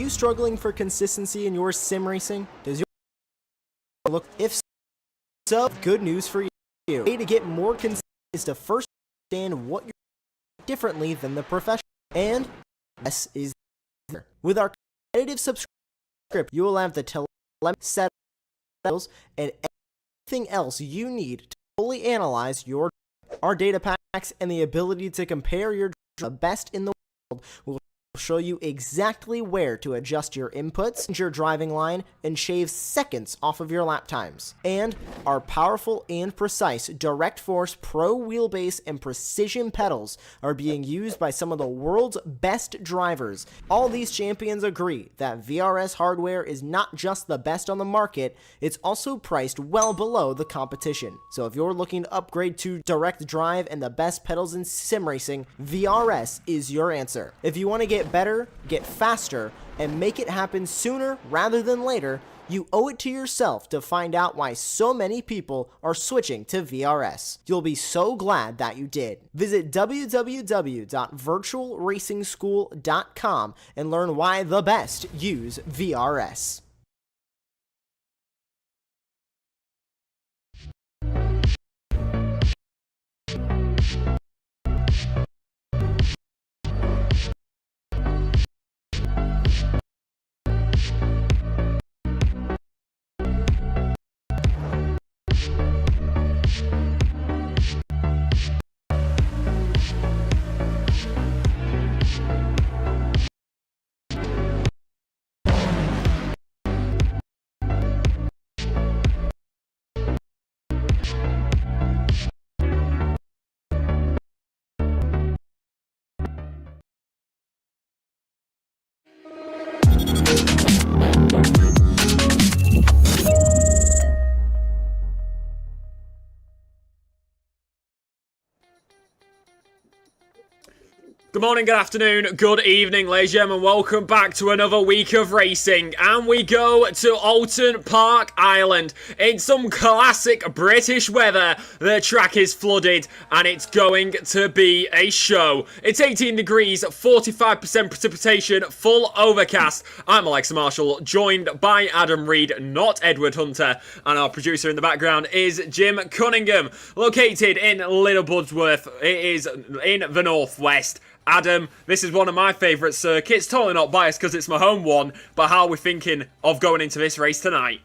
you struggling for consistency in your sim racing? Does your look? If so, good news for you. The way to get more consistency is to first understand what you're doing differently than the professional. And this is there. With our competitive subscription, you will have the telemetry settings and everything else you need to fully analyze your our data packs and the ability to compare your the best in the world will show you exactly where to adjust your inputs, your driving line, and shave seconds off of your lap times. And our powerful and precise Direct Force Pro wheelbase and precision pedals are being used by some of the world's best drivers. All these champions agree that VRS hardware is not just the best on the market, it's also priced well below the competition. So if you're looking to upgrade to direct drive and the best pedals in sim racing, VRS is your answer. If you want to get better, get faster, and make it happen sooner rather than later, you owe it to yourself to find out why so many people are switching to VRS. You'll be so glad that you did. Visit www.virtualracingschool.com and learn why the best use VRS. Good morning, good afternoon, good evening, ladies and gentlemen. Welcome back to another week of racing. And we go to Oulton Park Island. In some classic British weather, the track is flooded and it's going to be a show. It's 18 degrees, 45% precipitation, full overcast. I'm Alexa Marshall, joined by Adam Reed, not Edward Hunter. And our producer in the background is Jim Cunningham, located in Little Budsworth. It is in the northwest. Adam, this is one of my favourite circuits. Totally not biased because it's my home one, but how are we thinking of going into this race tonight?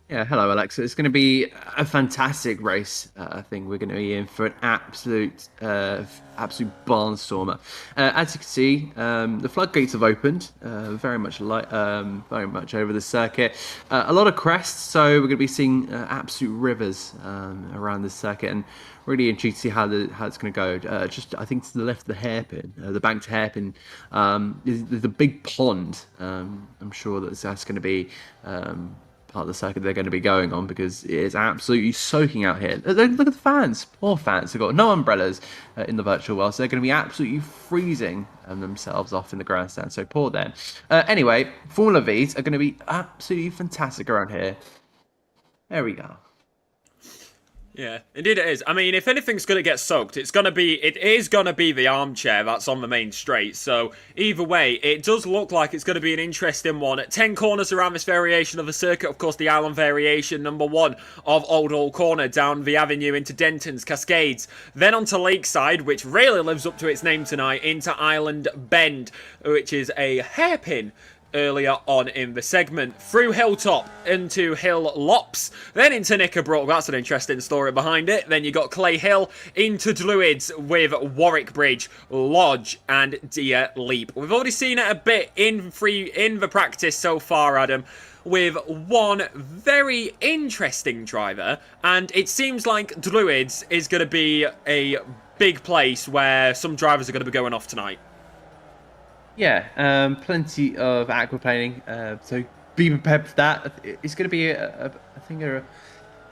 Yeah, hello Alexa. It's going to be a fantastic race. I think we're going to be in for an absolute barnstormer. As you can see, the floodgates have opened, very much over the circuit. A lot of crests, so we're going to be seeing absolute rivers around the circuit, and really intrigued to see how it's going to go. Just I think to the left of the hairpin, the banked hairpin, is the big pond. I'm sure that's going to be part of the circuit they're going to be going on, because it is absolutely soaking out here. Look at the fans. Poor fans. They've got no umbrellas in the virtual world, so they're going to be absolutely freezing themselves off in the grandstand. So poor them. Anyway, Formula Vs are going to be absolutely fantastic around here. There we go. Yeah, indeed it is. I mean, if anything's going to get soaked, it is going to be the armchair that's on the main straight. So either way, it does look like it's going to be an interesting one. 10 corners around this variation of the circuit. Of course, the island variation, number 1 of Old Hall Corner, down the avenue into Denton's, Cascades. Then onto Lakeside, which really lives up to its name tonight, into Island Bend, which is a hairpin earlier on in the segment, through Hilltop into Hill Lops, then into Knickerbrook. That's an interesting story behind it. Then you got Clay Hill into Druids with Warwick Bridge, Lodge, and Deer Leap. We've already seen it a bit in the practice so far, Adam, with one very interesting driver, and it seems like Druids is going to be a big place where some drivers are going to be going off tonight. Yeah, plenty of aquaplaning, so be prepared for that. It's going to be, I think, a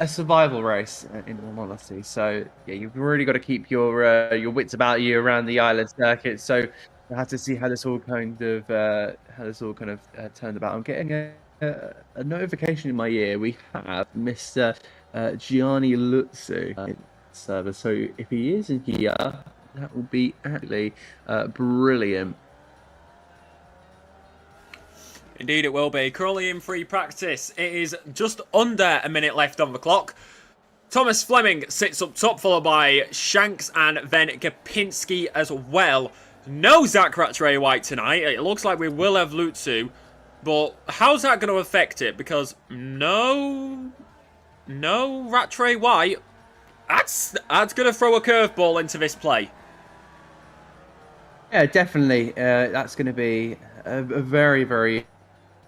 survival race, in all honesty. So yeah, you've really got to keep your wits about you around the island circuit. So we'll have to see how this all kind of turned about. I'm getting a notification in my ear. We have Mr. Gianni Lutzu server. So if he is in here, that will be actually brilliant. Indeed it will be. Currently in free practice. It is just under a minute left on the clock. Thomas Fleming sits up top, followed by Shanks and then Gapinski as well. No Zach Rattray-White tonight. It looks like we will have Lutsu. But how's that going to affect it? Because no Rattray-White. That's going to throw a curveball into this play. Yeah, definitely. That's going to be a very, very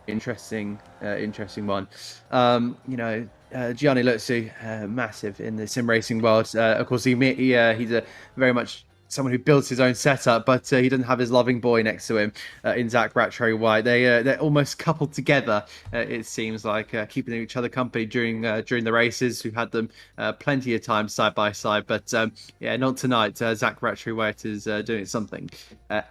interesting one. Gianni Lutsu, massive in the sim racing world. Of course, he's a very much someone who builds his own setup, but he doesn't have his loving boy next to him in Zach Rattray-White. They're almost coupled together. It seems like keeping each other company during the races. We've had them plenty of times side by side, but not tonight. Zach Rattray-White is doing something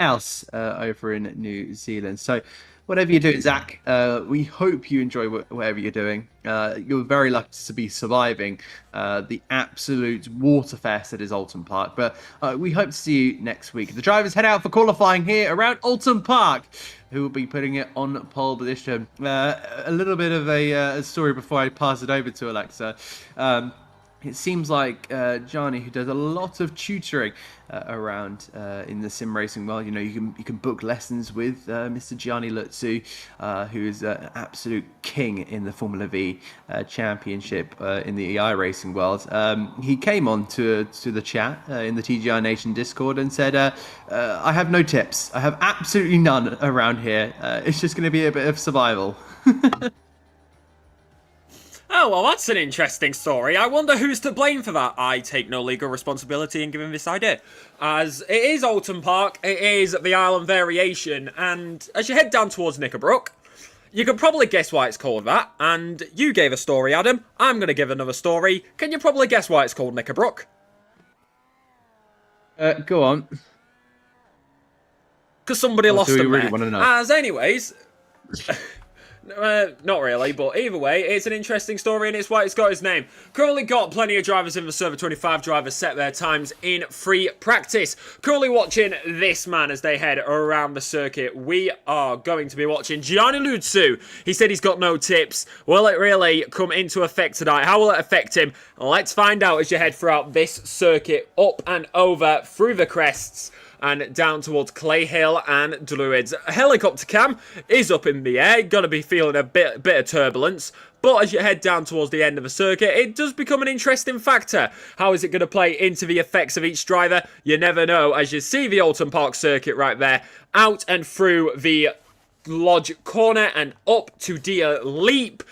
else over in New Zealand. So whatever you're doing, Zach, we hope you enjoy whatever you're doing. You're very lucky to be surviving the absolute waterfest that is Oulton Park. But we hope to see you next week. The drivers head out for qualifying here around Oulton Park, who will be putting it on pole position. A little bit of a story before I pass it over to Alexa. It seems like Gianni, who does a lot of tutoring around in the sim racing world, you can book lessons with Mr. Gianni Lutsu, who is an absolute king in the Formula V championship in the iRacing world. He came on to the chat in the TGR Nation Discord and said, I have no tips. I have absolutely none around here. It's just going to be a bit of survival. Oh, well, that's an interesting story. I wonder who's to blame for that. I take no legal responsibility in giving this idea. As it is Oulton Park, it is the Island Variation, and as you head down towards Knickerbrook, you can probably guess why it's called that. And you gave a story, Adam. I'm going to give another story. Can you probably guess why it's called Knickerbrook? Go on. Because somebody lost do them we really there. want to know? As anyways... not really, but either way, it's an interesting story and it's why it's got his name. Currently got plenty of drivers in the server. 25 drivers set their times in free practice. Currently watching this man as they head around the circuit. We are going to be watching Gianni Lutsu. He said he's got no tips. Will it really come into effect tonight? How will it affect him? Let's find out as you head throughout this circuit, up and over through the crests and down towards Clay Hill and Druids. A helicopter cam is up in the air. Gonna be feeling a bit of turbulence. But as you head down towards the end of the circuit, it does become an interesting factor. How is it going to play into the effects of each driver? You never know. As you see the Oulton Park circuit right there, out and through the Lodge corner and up to Deer Leap.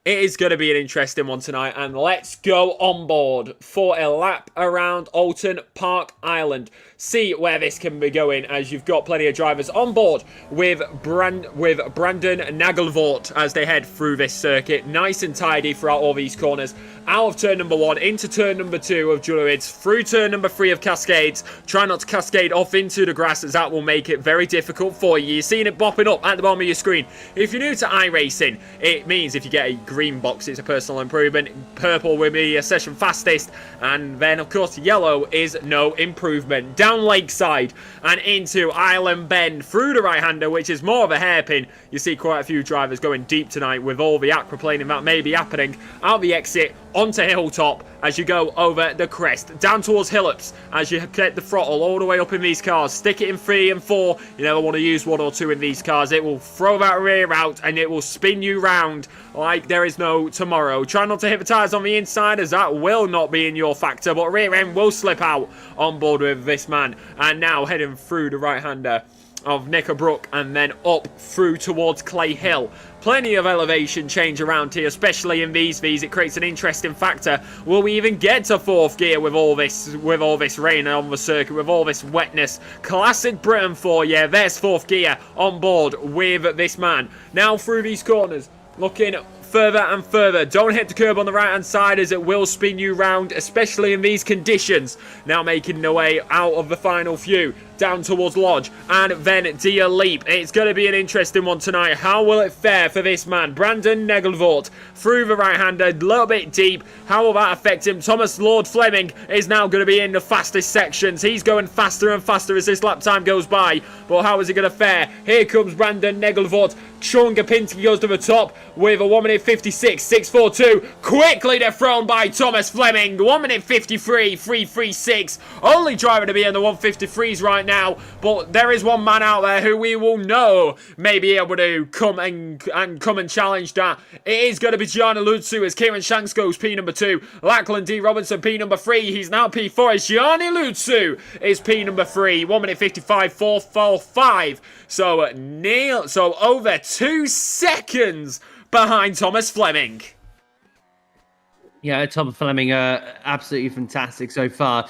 It is going to be an interesting one tonight, and let's go on board for a lap around Oulton Park Island. See where this can be going, as you've got plenty of drivers on board with Brandon Nagelvort as they head through this circuit. Nice and tidy throughout all these corners. Out of turn number 1, into turn number 2 of Druids, through turn number 3 of Cascades. Try not to cascade off into the grass, as that will make it very difficult for you. You're seeing it bopping up at the bottom of your screen. If you're new to iRacing, it means if you get a green box, it's a personal improvement. Purple will be a session fastest, and then of course yellow is no improvement. Down Lakeside and into Island Bend through the right-hander, which is more of a hairpin. You see quite a few drivers going deep tonight with all the aquaplaning that may be happening. Out the exit onto Hilltop as you go over the crest, down towards Hillops as you get the throttle all the way up in these cars. Stick it in 3 and 4. You never want to use 1 or 2 in these cars. It will throw that rear out and it will spin you round like there is no tomorrow. Try not to hit the tyres on the inside, as that will not be in your factor, but rear end will slip out on board with this man. And now heading through the right-hander of Knickerbrook and then up through towards Clay Hill. Plenty of elevation change around here, especially in these Vs. It creates an interesting factor. Will we even get to 4th gear with all this rain on the circuit, with all this wetness? Classic Britain for you. There's 4th gear on board with this man. Now through these corners, looking further and further. Don't hit the curb on the right hand side, as it will spin you round, especially in these conditions. Now making their way out of the final few. down towards Lodge, and then Dia Leap. It's going to be an interesting one tonight. How will it fare for this man? Brandon Negelvoort through the right-hander, a little bit deep. How will that affect him? Thomas Lord Fleming is now going to be in the fastest sections. He's going faster and faster as this lap time goes by. But how is he going to fare? Here comes Brandon Negelvoort. Sean Gapinski goes to the top with a 1 minute 56, 6:42. Quickly dethroned by Thomas Fleming. 1 minute 53, 3:36. Only driver to be in the 153s right now. But there is one man out there who we will know may be able to come and challenge that. It is going to be Gianni Lutsu as Kieran Shanks goes P number 2. Lachlan D. Robinson P number 3. He's now P4 as Gianni Lutsu is P number 3. 1 minute 55, 4:45. So over 2 seconds behind Thomas Fleming. Yeah, Tom Fleming, absolutely fantastic so far.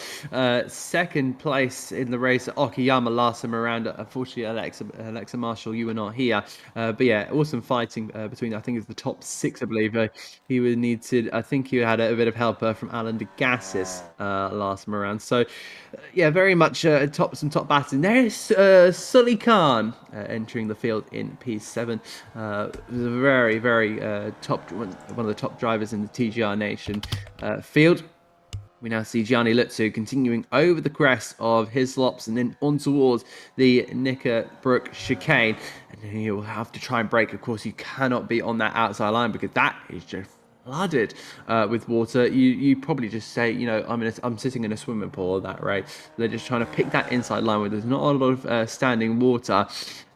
Second place in the race at Okayama last time around. Unfortunately, Alexa Marshall, you were not here. But yeah, awesome fighting between, I think it's the top 6, I believe. He would need to, I think he had a bit of help from Alan DeGassis last time around. So yeah, very much some top battling. There's Sully Khan entering the field in P7. Very, very one of the top drivers in the TGR Nation field. We now see Gianni Lutsu continuing over the crest of Hislops and then on towards the Knickerbrook chicane. And then he will have to try and brake. Of course, you cannot be on that outside line because that is just flooded with water. You probably just say, you know, I'm sitting in a swimming pool, that right? They're just trying to pick that inside line where there's not a lot of standing water.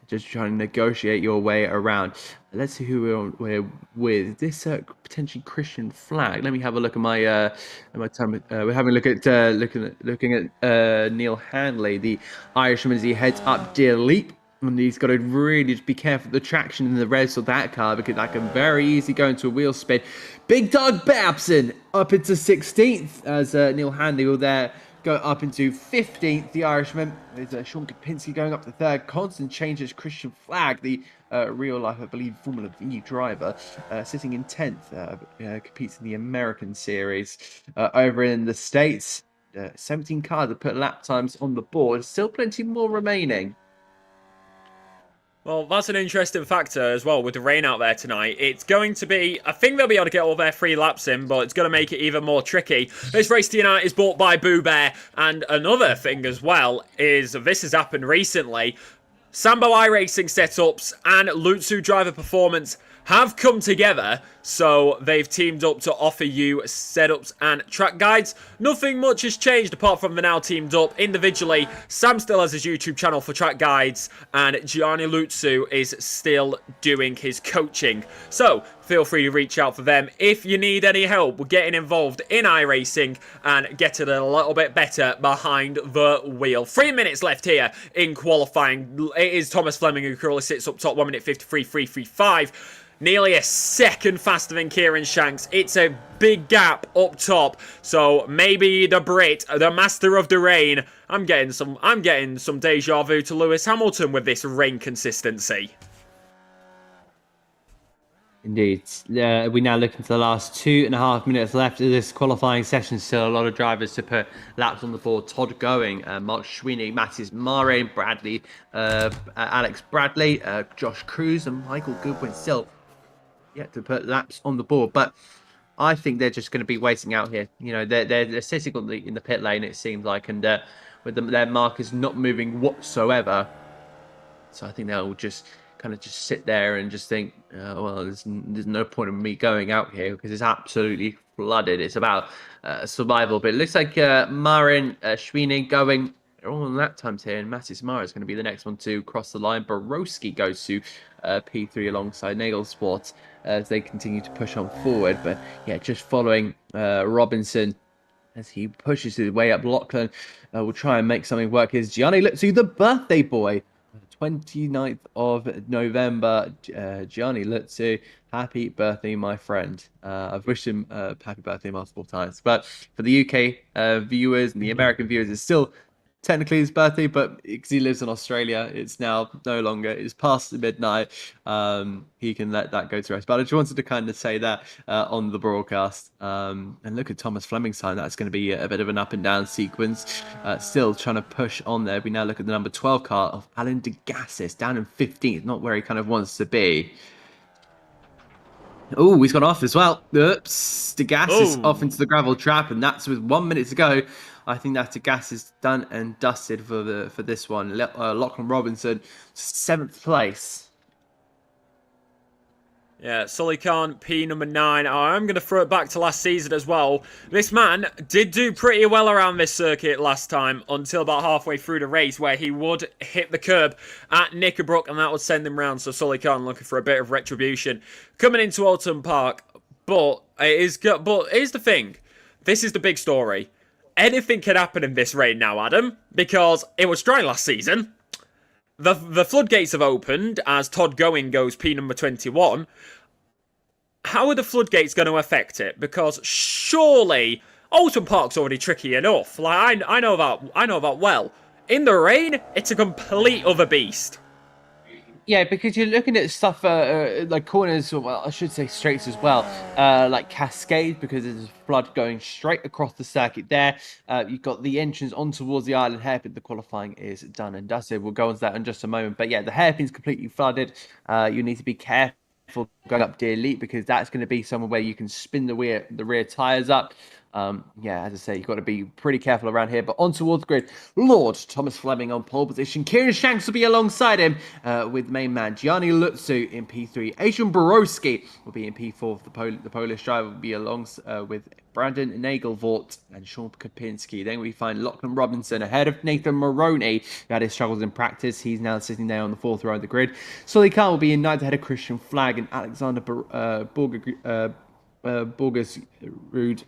Just trying to negotiate your way around. Let's see who we're with. This potentially Christian flag. Let me have a look at my time. We're having a look at looking at Neil Handley, the Irishman, as he heads up Deer Leap. And he's got to really just be careful of the traction in the revs of that car because that can very easily go into a wheel spin. Big Doug Babson up into 16th as Neil Handley will there go up into 15th. The Irishman with Sean Kapinski going up to 3rd. Constant changes Christian Flag, the real life, I believe, Formula V driver, sitting in 10th. Competes in the American Series. Over in the States, 17 cars have put lap times on the board. Still plenty more remaining. Well, that's an interesting factor as well with the rain out there tonight. It's going to be, I think they'll be able to get all their 3 laps in, but it's going to make it even more tricky. This race tonight is bought by Boo Bear, and another thing as well is, this has happened recently, Sambo iRacing setups and Lutsu driver performance have come together, so they've teamed up to offer you setups and track guides. Nothing much has changed apart from they're now teamed up individually. Sam still has his YouTube channel for track guides, and Gianni Lutsu is still doing his coaching. So feel free to reach out for them if you need any help with getting involved in iRacing and getting a little bit better behind the wheel. 3 minutes left here in qualifying. It is Thomas Fleming who currently sits up top, 1 minute 53, 3:35. Nearly a second faster than Kieran Shanks. It's a big gap up top. So maybe the Brit, the master of the rain. I'm getting some deja vu to Lewis Hamilton with this rain consistency. Indeed. We now look into the last 2.5 minutes left of this qualifying session. Still a lot of drivers to put laps on the board. Todd Going, Mark Schweeney, Mattis Mare, Bradley, Alex Bradley, Josh Cruz, and Michael Goodwin still yet to put laps on the board. But I think they're just going to be waiting out here. You know, they're sitting in the pit lane, it seems like, and with their markers not moving whatsoever. So I think they'll just sit there and just think, well, there's no point in me going out here because it's absolutely flooded. It's about survival. But it looks like Marin, Schweeney going, they're all on lap times here, and Mattis Mara is going to be the next one to cross the line. Borowski goes to P3 alongside Nagelsport as they continue to push on forward. But yeah, just following Robinson as he pushes his way up. Lachlan will try and make something work. Here's Gianni Lutsu, the birthday boy. 29th of November, Gianni Lutsu, happy birthday, my friend. I've wished him happy birthday multiple times. But for the UK viewers and the American viewers, it's still technically his birthday, but because he lives in Australia, it's now no longer. It's past the midnight. He can let that go to rest. But I just wanted to kind of say that on the broadcast. And look at Thomas Fleming's time. That's going to be a bit of an up and down sequence. Still trying to push on there. We now look at the number 12 car of Alan Degassis, down in 15th, not where he kind of wants to be. Oh, he's gone off as well. Oops. Degassis off into the gravel trap, and that's with 1 minute to go. I think that Degassis is done and dusted for this one. Lachlan Robinson, 7th place. Yeah, Sully Khan, P number 9. I'm going to throw it back to last season as well. This man did do pretty well around this circuit last time until about halfway through the race where he would hit the curb at Knickerbrook and that would send him round. So Sully Khan looking for a bit of retribution coming into Oulton Park. But here's the thing. This is the big story. Anything can happen in this rain now, Adam, because it was dry last season. The floodgates have opened as Todd Going goes P number 21. How are the floodgates going to affect it? Because surely Oulton Park's already tricky enough. Like I know about well. In the rain, it's a complete other beast. Yeah, because you're looking at stuff like corners, or well, I should say straights as well, like Cascade, because there's a flood going straight across the circuit there. You've got the entrance on towards the island hairpin. The qualifying is done and dusted. We'll go on to that in just a moment. But yeah, the hairpin's completely flooded. You need to be careful going up Deer Leap because that's going to be somewhere where you can spin the rear tyres up. Yeah, as I say, you've got to be pretty careful around here. But on towards the grid, Lord Thomas Fleming on pole position. Kieran Shanks will be alongside him with main man Gianni Lutsu in P3. Adrian Borowski will be in P4. The Polish driver will be along with Brandon Nagelvort and Sean Kapinski. Then we find Lachlan Robinson ahead of Nathan Maroney, who had his struggles in practice. He's now sitting there on the 4th row of the grid. Sully Khan will be in 9th ahead of Christian Flagg and Alexander Borgersrud.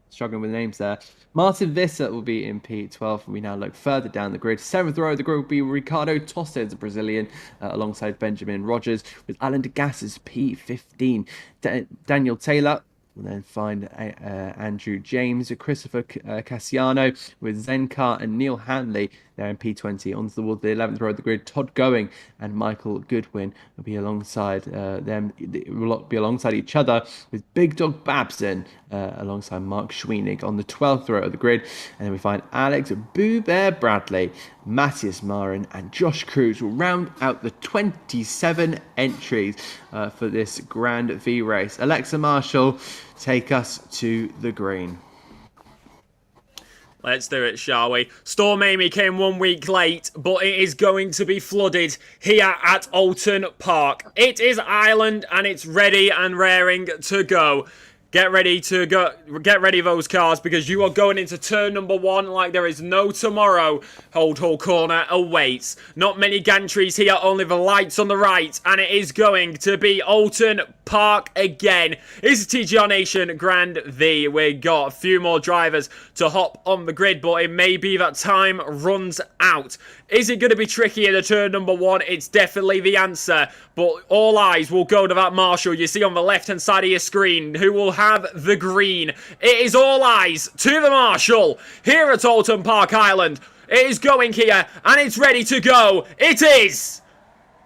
Struggling with names there. Martin Visser will be in P12, and we now look further down the grid. 7th row of the grid will be Ricardo Tostes, a Brazilian, alongside Benjamin Rogers, with Alan Degassis, P15. Daniel Taylor. We'll then find Andrew James, Christopher Cassiano with Zenkar and Neil Hanley there in P20. On towards the 11th row of the grid, Todd Going and Michael Goodwin will be alongside them. Will be alongside each other with Big Dog Babson alongside Mark Schweenig on the 12th row of the grid. And then we find Alex Boo Bear Bradley, Matthias Marin and Josh Cruz will round out the 27 entries for this Grand V race. Alexa Marshall, take us to the green. Let's do it, shall we? Storm Amy came 1 week late, but it is going to be flooded here at Oulton Park. It is Ireland, and it's ready and raring to go. Get ready to go. Get ready, those cars, because you are going into turn number 1 like there is no tomorrow. Hold Hall Corner awaits. Not many gantries here, only the lights on the right, and it is going to be Oulton Park again. It's a TGR Nation Grand V. We got a few more drivers to hop on the grid, but it may be that time runs out. Is it going to be tricky in the turn number 1? It's definitely the answer, but all eyes will go to that Marshall you see on the left-hand side of your screen, who will have the green. It is all eyes to the Marshall here at Oulton Park Island. It is going here, and it's ready to go. It is!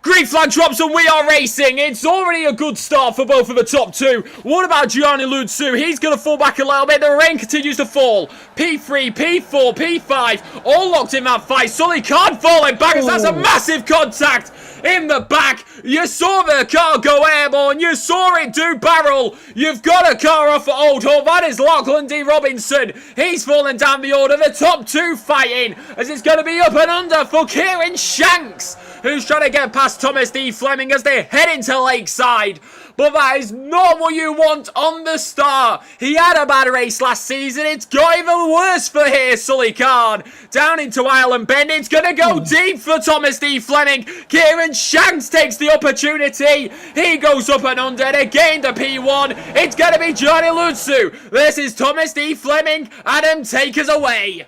Green flag drops and we are racing. It's already a good start for both of the top two. What about Gianni Lutsu? He's going to fall back a little bit. The rain continues to fall. P3, P4, P5, all locked in that fight. Sully can't fall in back as that's a massive contact in the back. You saw the car go airborne. You saw it do barrel. You've got a car off at Old Hall. That is Lachlan D. Robinson. He's fallen down the order. The top two fighting as it's going to be up and under for Kieran Shanks, who's trying to get past Thomas D. Fleming as they head into Lakeside. But that is not what you want on the start. He had a bad race last season. It's got even worse for here, Sully Khan. Down into Island Bend. It's going to go deep for Thomas D. Fleming. Kieran Shanks takes the opportunity. He goes up and under and again to P1. It's going to be Gianni Lutsu. This is Thomas D. Fleming. Adam, take us away.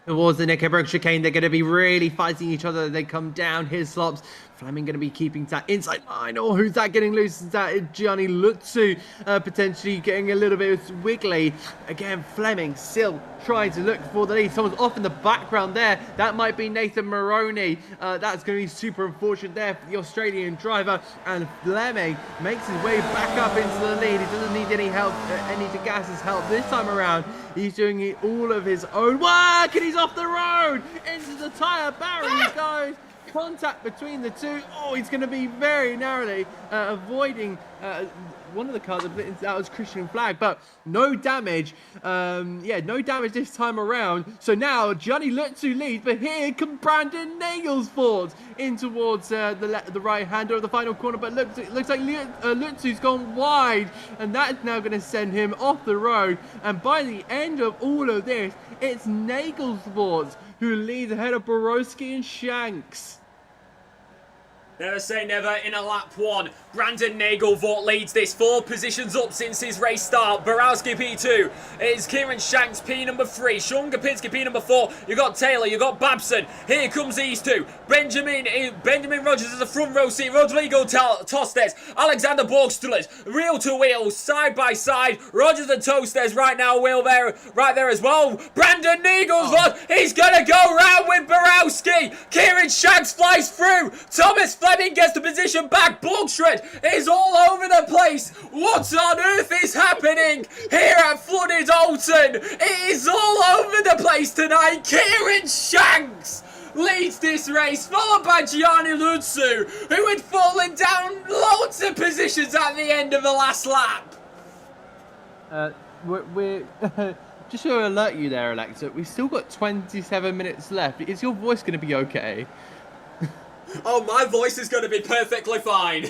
Towards the Knickerbrook chicane, they're going to be really fighting each other. They come down his slops Fleming going to be keeping that inside line. Oh, who's that getting loose? Is that Gianni Lutsu potentially getting a little bit wiggly? Again, Fleming still trying to look for the lead. Someone's off in the background there. That might be Nathan Maroney. That's going to be super unfortunate there for the Australian driver. And Fleming makes his way back up into the lead. He doesn't need any help, any to Gas's help this time around. He's doing it all of his own work, and he's off the road into the tyre barrier. He goes. Contact between the two. Oh, he's going to be very narrowly avoiding one of the cars. That was Christian Flag, but no damage. Yeah, no damage this time around. So now Gianni Lutsu leads, but here comes Brandon Naglesford in towards the right hander of the final corner. But looks like Lutsu's gone wide, and that's now going to send him off the road. And by the end of all of this, it's Naglesford who leads ahead of Borowski and Shanks. Never say never in a lap one. Brandon Naglevort leads this 4 positions up since his race start. Borowski P2. It's Kieran Shanks P number 3. Sean Gapinski P number 4. You got Taylor, you got Babson. Here comes these two. Benjamin Rogers is a front row seat. Rodrigo Tostes. Alexander Borgstulers. Wheel to wheel, side by side. Rogers and Tostes right now, wheel there, right there as well. Brandon Naglevort. He's gonna go round with Borowski. Kieran Shanks flies through. Thomas Fleming gets the position back. Borgstred is all over the place. What on earth is happening here at flooded Oulton? It is all over the place tonight. Kieran Shanks leads this race, followed by Gianni Lutsu, who had fallen down loads of positions at the end of the last lap. We're just to alert you there, Alexa, we've still got 27 minutes left. Is your voice going to be okay? Oh, my voice is going to be perfectly fine.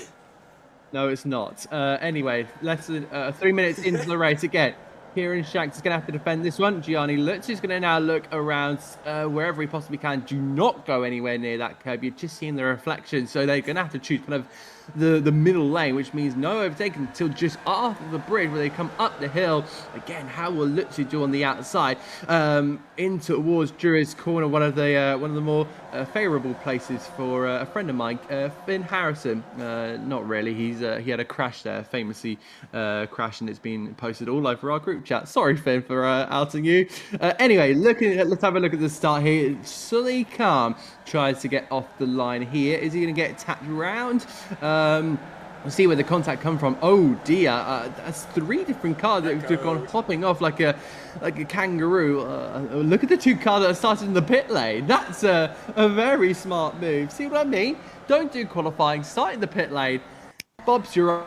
No, it's not. Anyway, less than 3 minutes into the race again. Kieran Shanks is going to have to defend this one. Gianni Lutz is going to now look around wherever he possibly can. Do not go anywhere near that curb. You're just seeing the reflection. So they're going to have to choose kind of the middle lane, which means no overtaking until just after the bridge where they come up the hill. Again, how will Lutzu do on the outside? In towards Drury's corner, one of the more favourable places for a friend of mine, Finn Harrison. Not really. He had a crash there, famously crash, and it's been posted all over our group chat. Sorry, Finn, for outing you. Anyway, let's have a look at the start here. Sully Calm tries to get off the line here. Is he going to get tapped around? We'll see where the contact come from. Oh dear, that's 3 different cars that have gone hopping off like a kangaroo. Look at the 2 cars that are started in the pit lane. That's a very smart move. See what I mean? Don't do qualifying, start in the pit lane. Bob's your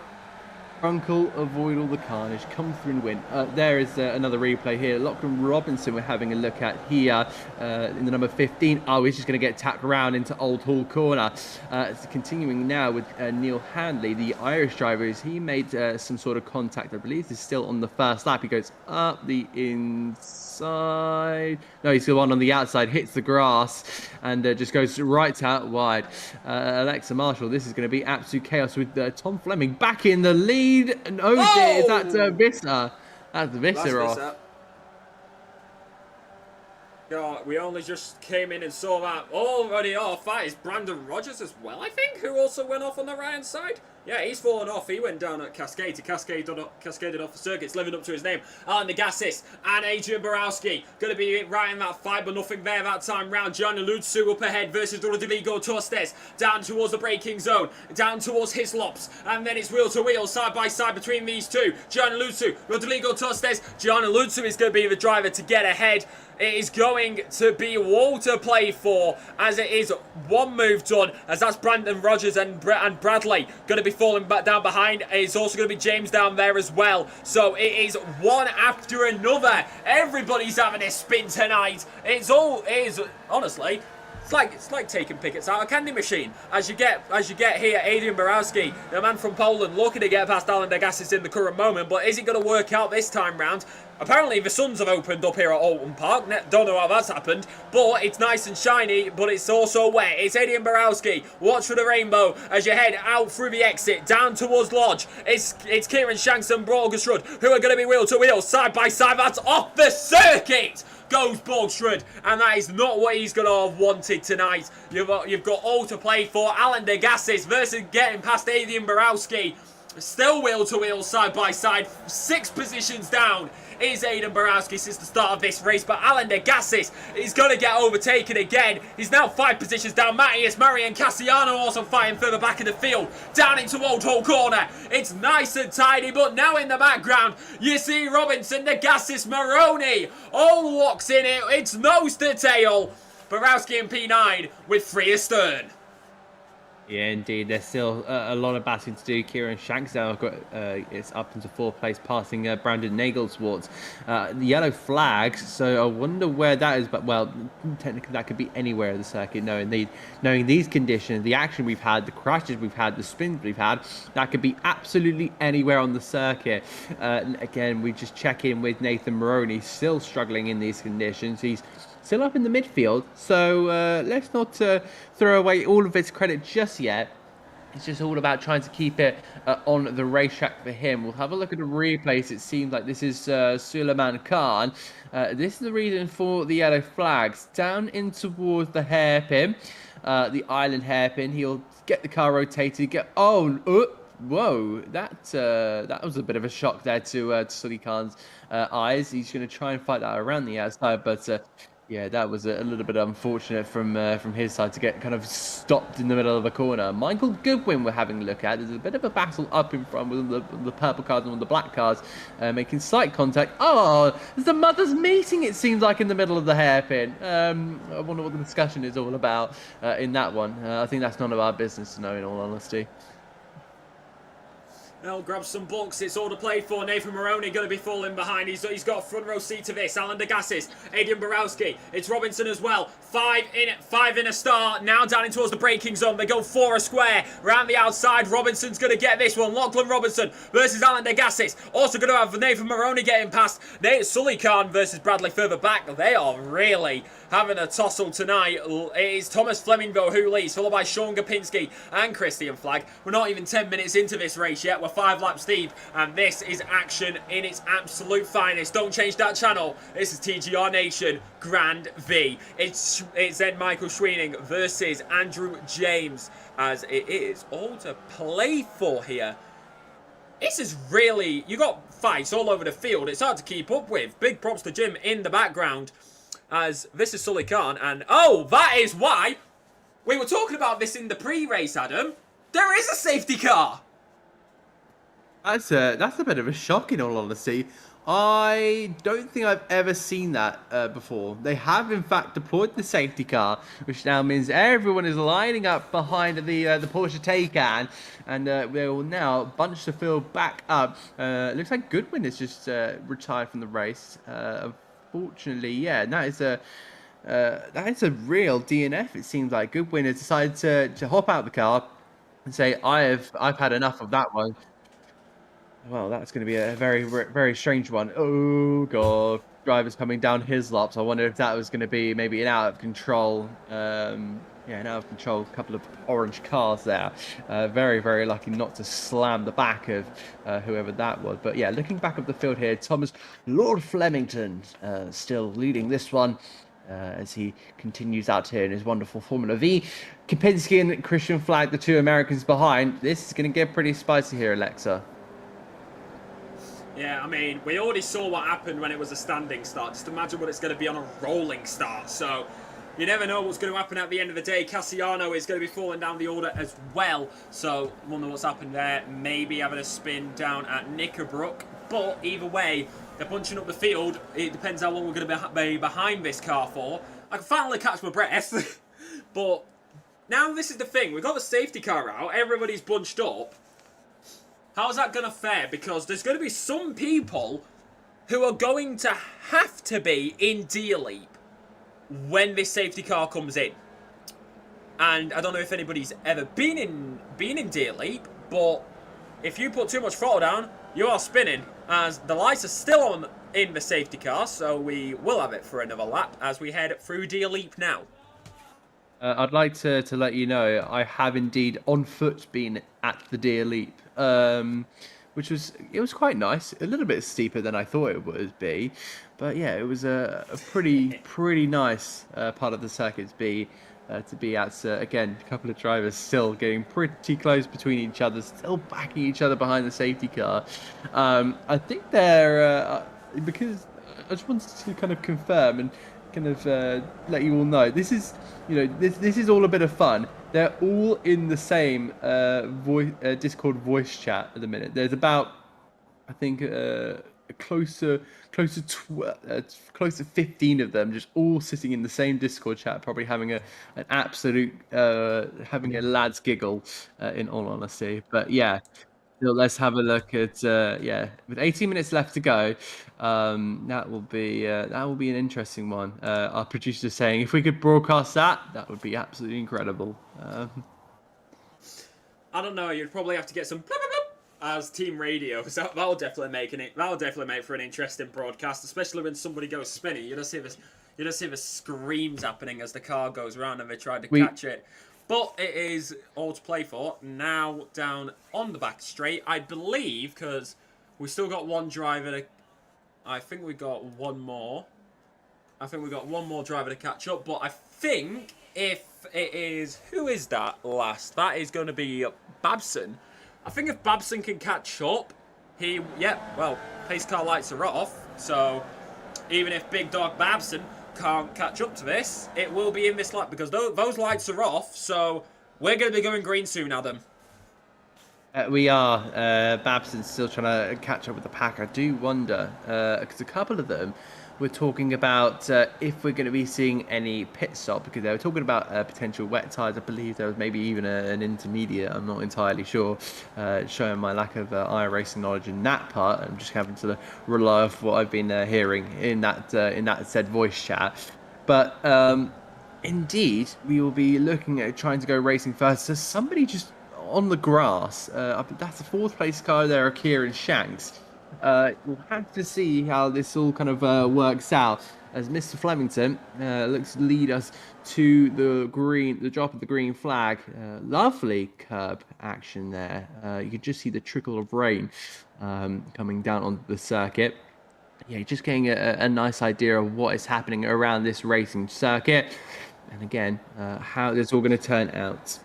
uncle, avoid all the carnage, come through and win. There is another replay here. Lachlan Robinson we're having a look at here in the number 15. Oh, he's just going to get tapped around into Old Hall corner. It's continuing now with Neil Handley, the Irish driver. He made some sort of contact, I believe. He's still on the first lap. He goes up the inside. No, he's the one on the outside, hits the grass, and just goes right out wide. Alexa Marshall, this is going to be absolute chaos with Tom Fleming back in the lead. No, dear, is that Visser? That's Visser off. God, we only just came in and saw that already off. That is Brandon Rogers as well, I think, who also went off on the right-hand side. Yeah, he's fallen off. He went down at Cascade. He cascaded off the circuits, living up to his name. Alan Nagasis and Adrian Borowski going to be right in that fight, but nothing there that time round. Gianni Lutsu up ahead versus Rodrigo Tostes. Down towards the braking zone, down towards Hislops, and then it's wheel to wheel, side by side between these two. Gianni Lutsu, Rodrigo Tostes. Gianni Lutsu is going to be the driver to get ahead. It is going to be wall to play for, as it is one move done, as that's Brandon Rogers and Bradley going to be falling back down behind. It's also going to be James down there as well. So it is one after another. Everybody's having a spin tonight. It is honestly. It's like taking pickets out of a candy machine. As you get here, Adrian Borowski, the man from Poland, looking to get past Alan Degassis in the current moment, but is it going to work out this time round? Apparently the suns have opened up here at Oulton Park. Don't know how that's happened, but it's nice and shiny, but it's also wet. It's Adrian Borowski. Watch for the rainbow as you head out through the exit, down towards Lodge. It's Kieran Shanks and Borgsrud who are going to be wheel to wheel, side by side. That's off the circuit! Goes Borgsrud, and that is not what he's going to have wanted tonight. You've got all to play for. Alan Degassis versus getting past Adrian Borowski. Still wheel to wheel, side by side. 6 positions down is Aidan Borowski since the start of this race, but Alan Degassis is going to get overtaken again. He's now 5 positions down. Matthias Murray and Cassiano also fighting further back in the field, down into Old Hall Corner. It's nice and tidy, but now in the background, you see Robinson, Degassis, Maroney, all locks in it. It's nose to tail. Borowski and P9 with 3 astern. Yeah, indeed. There's still a lot of battling to do. Kieran Shanks now got it's up into 4th place, passing Brandon Nagleswart. The yellow flags. So I wonder where that is. But well, technically that could be anywhere in the circuit. Knowing these conditions, the action we've had, the crashes we've had, the spins we've had, that could be absolutely anywhere on the circuit. Again, we just check in with Nathan Maroney, still struggling in these conditions. He's still up in the midfield, so let's not throw away all of his credit just yet. It's just all about trying to keep it on the racetrack for him. We'll have a look at the replays. It seems like this is Suleiman Khan. This is the reason for the yellow flags. Down in towards the hairpin, the island hairpin. He'll get the car rotated. Whoa, that was a bit of a shock there to Sully Khan's eyes. He's going to try and fight that around the outside, but yeah, that was a little bit unfortunate from his side to get kind of stopped in the middle of the corner. Michael Goodwin we're having a look at. There's a bit of a battle up in front with the purple cars and the black cars making slight contact. Oh, there's a mother's meeting, it seems like, in the middle of the hairpin. I wonder what the discussion is all about in that one. I think that's none of our business to know, in all honesty. Now grab some books. It's all to play for. Nathan Maroney going to be falling behind. He's got a front row seat to this. Alan Degassis, Adrian Borowski. It's Robinson as well. 5 in a start. Now down in towards the braking zone. They go 4 a square. Round the outside. Robinson's going to get this one. Lachlan Robinson versus Alan Degassis. Also going to have Nathan Maroney getting past. Sully Khan versus Bradley further back. They are really having a tussle tonight. It is Thomas Fleming though who leads, followed by Sean Gapinski and Christian Flagg. We're not even 10 minutes into this race yet. We're 5 laps deep, and this is action in its absolute finest. Don't change that channel. This is TGR Nation Grand V. It's then Michael Schweening versus Andrew James, as it is all to play for here. This is really, you got fights all over the field. It's hard to keep up with. Big props to Jim in the background, as this is Sully Khan, and oh, that is why we were talking about this in the pre-race, Adam. There is a safety car. That's a bit of a shock, in all honesty. I don't think I've ever seen that before. They have, in fact, deployed the safety car, which now means everyone is lining up behind the Porsche Taycan, and they will now bunch the field back up. Looks like Goodwin has just retired from the race. Unfortunately, yeah, that is a real DNF. It seems like Goodwin has decided to hop out the car and say, I've had enough of that one. Well, that's going to be a very, very strange one. Oh, God. Driver's coming down his laps. I wonder if that was going to be maybe an out of control, an out of control couple of orange cars there. Very, very lucky not to slam the back of whoever that was. But yeah, looking back up the field here, Thomas Lord Flemington still leading this one. As he continues out here in his wonderful Formula V. Kapinski and Christian Flagg, the 2 Americans behind. This is going to get pretty spicy here, Alexa. Yeah, I mean, we already saw what happened when it was a standing start. Just imagine what it's going to be on a rolling start. So, you never know what's going to happen at the end of the day. Cassiano is going to be falling down the order as well. So, wonder what's happened there. Maybe having a spin down at Knickerbrook. But, either way, they're bunching up the field. It depends how long we're going to be behind this car for. I can finally catch my breath. But, now this is the thing. We've got the safety car out. Everybody's bunched up. How's that going to fare? Because there's going to be some people who are going to have to be in D-Leap when this safety car comes in. And I don't know if anybody's ever been in D-Leap, but if you put too much throttle down, you are spinning, as the lights are still on in the safety car, so we will have it for another lap as we head through Deer Leap now. I'd like to let you know I have indeed on foot been at the Deer Leap, which was quite nice. A little bit steeper than I thought it would be, but yeah, it was a pretty nice part of the circuit to be at. Again, a couple of drivers still getting pretty close between each other, still backing each other behind the safety car. I think they're because I just wanted to kind of confirm and kind of let you all know this is this is all a bit of fun. They're all in the same Discord voice chat at the minute. There's about, I think, close to 15 of them, just all sitting in the same Discord chat, probably having an absolute having a lad's giggle, in all honesty. But yeah. So let's have a look at with 18 minutes left to go. That will be an interesting one. Our producer's saying if we could broadcast that would be absolutely incredible. I don't know. You'd probably have to get some blah, blah, blah, as team radio. So that'll definitely make for an interesting broadcast, especially when somebody goes spinning. You just see the screams happening as the car goes around and they try to catch it. But it is all to play for. Now down on the back straight, I believe, because we still got one driver to... I think we got one more. I think we got one more driver to catch up. But I think if it is... Who is that last? That is going to be Babson. I think if Babson can catch up, pace car lights are off. So even if Big Dog Babson can't catch up to this, it will be in this lap because those lights are off, so we're going to be going green soon, Adam. We are. Babson's still trying to catch up with the pack. I do wonder, because a couple of them were talking about if we're going to be seeing any pit stop, because they were talking about potential wet tyres. I believe there was maybe even an intermediate. I'm not entirely sure, showing my lack of iRacing knowledge in that part. I'm just having to rely off what I've been hearing in that said voice chat. But indeed, we will be looking at trying to go racing first. So somebody just on the grass. That's the fourth place car there, Kieran Shanks. We'll have to see how this all kind of works out as Mr. Flemington looks to lead us to the drop of the green flag. Lovely curb action there. You can just see the trickle of rain coming down onto the circuit. Yeah, just getting a nice idea of what is happening around this racing circuit. And again, how this is all going to turn out.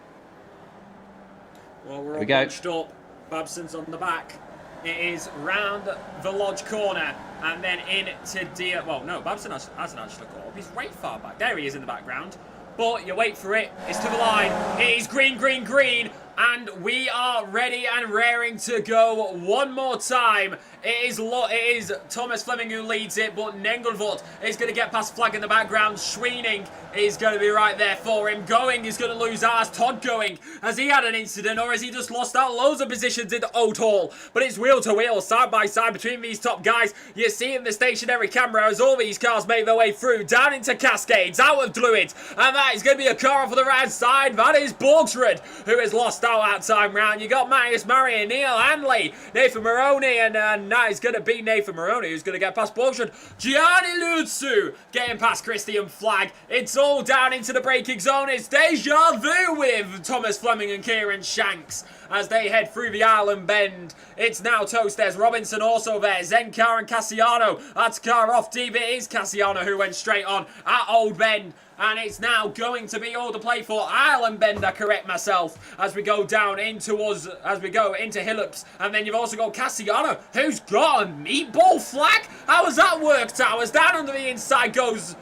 Well, we're all bunched up. Babson's on the back. It is round the lodge corner and then into Deer. Well, no, Babson hasn't actually got up. He's way far back. There he is in the background. But you wait for it. It's to the line. It is green, green, green. And we are ready and raring to go one more time. It is Thomas Fleming who leads it, but Nengelvoort is going to get past flag in the background. Schweening is going to be right there for him. Going is going to lose ours. Todd Going, has he had an incident or has he just lost out loads of positions in Oulton? But it's wheel to wheel, side by side between these top guys. You see in the stationary camera as all these cars make their way through, down into Cascades, out of Druid. And that is going to be a car off the right side. That is Borgsrud, who has lost out that time round. You got Marius Murray, Neil Hanley, Nathan Maroney, and that is going to be Nathan Maroney who's going to get past Borgsrud. Gianni Lutsu getting past Christian Flagg. It's all down into the braking zone. It's deja vu with Thomas Fleming and Kieran Shanks as they head through the island bend. It's now toast. There's Robinson also there. Zenkar and Cassiano. That's car off deep. It is Cassiano who went straight on at Old Bend. And it's now going to be all to play for Island Bend, I correct myself, as we go down into Hillops. And then you've also got Cassiano, who's got a meatball flag. How has that worked out? As down under the inside goes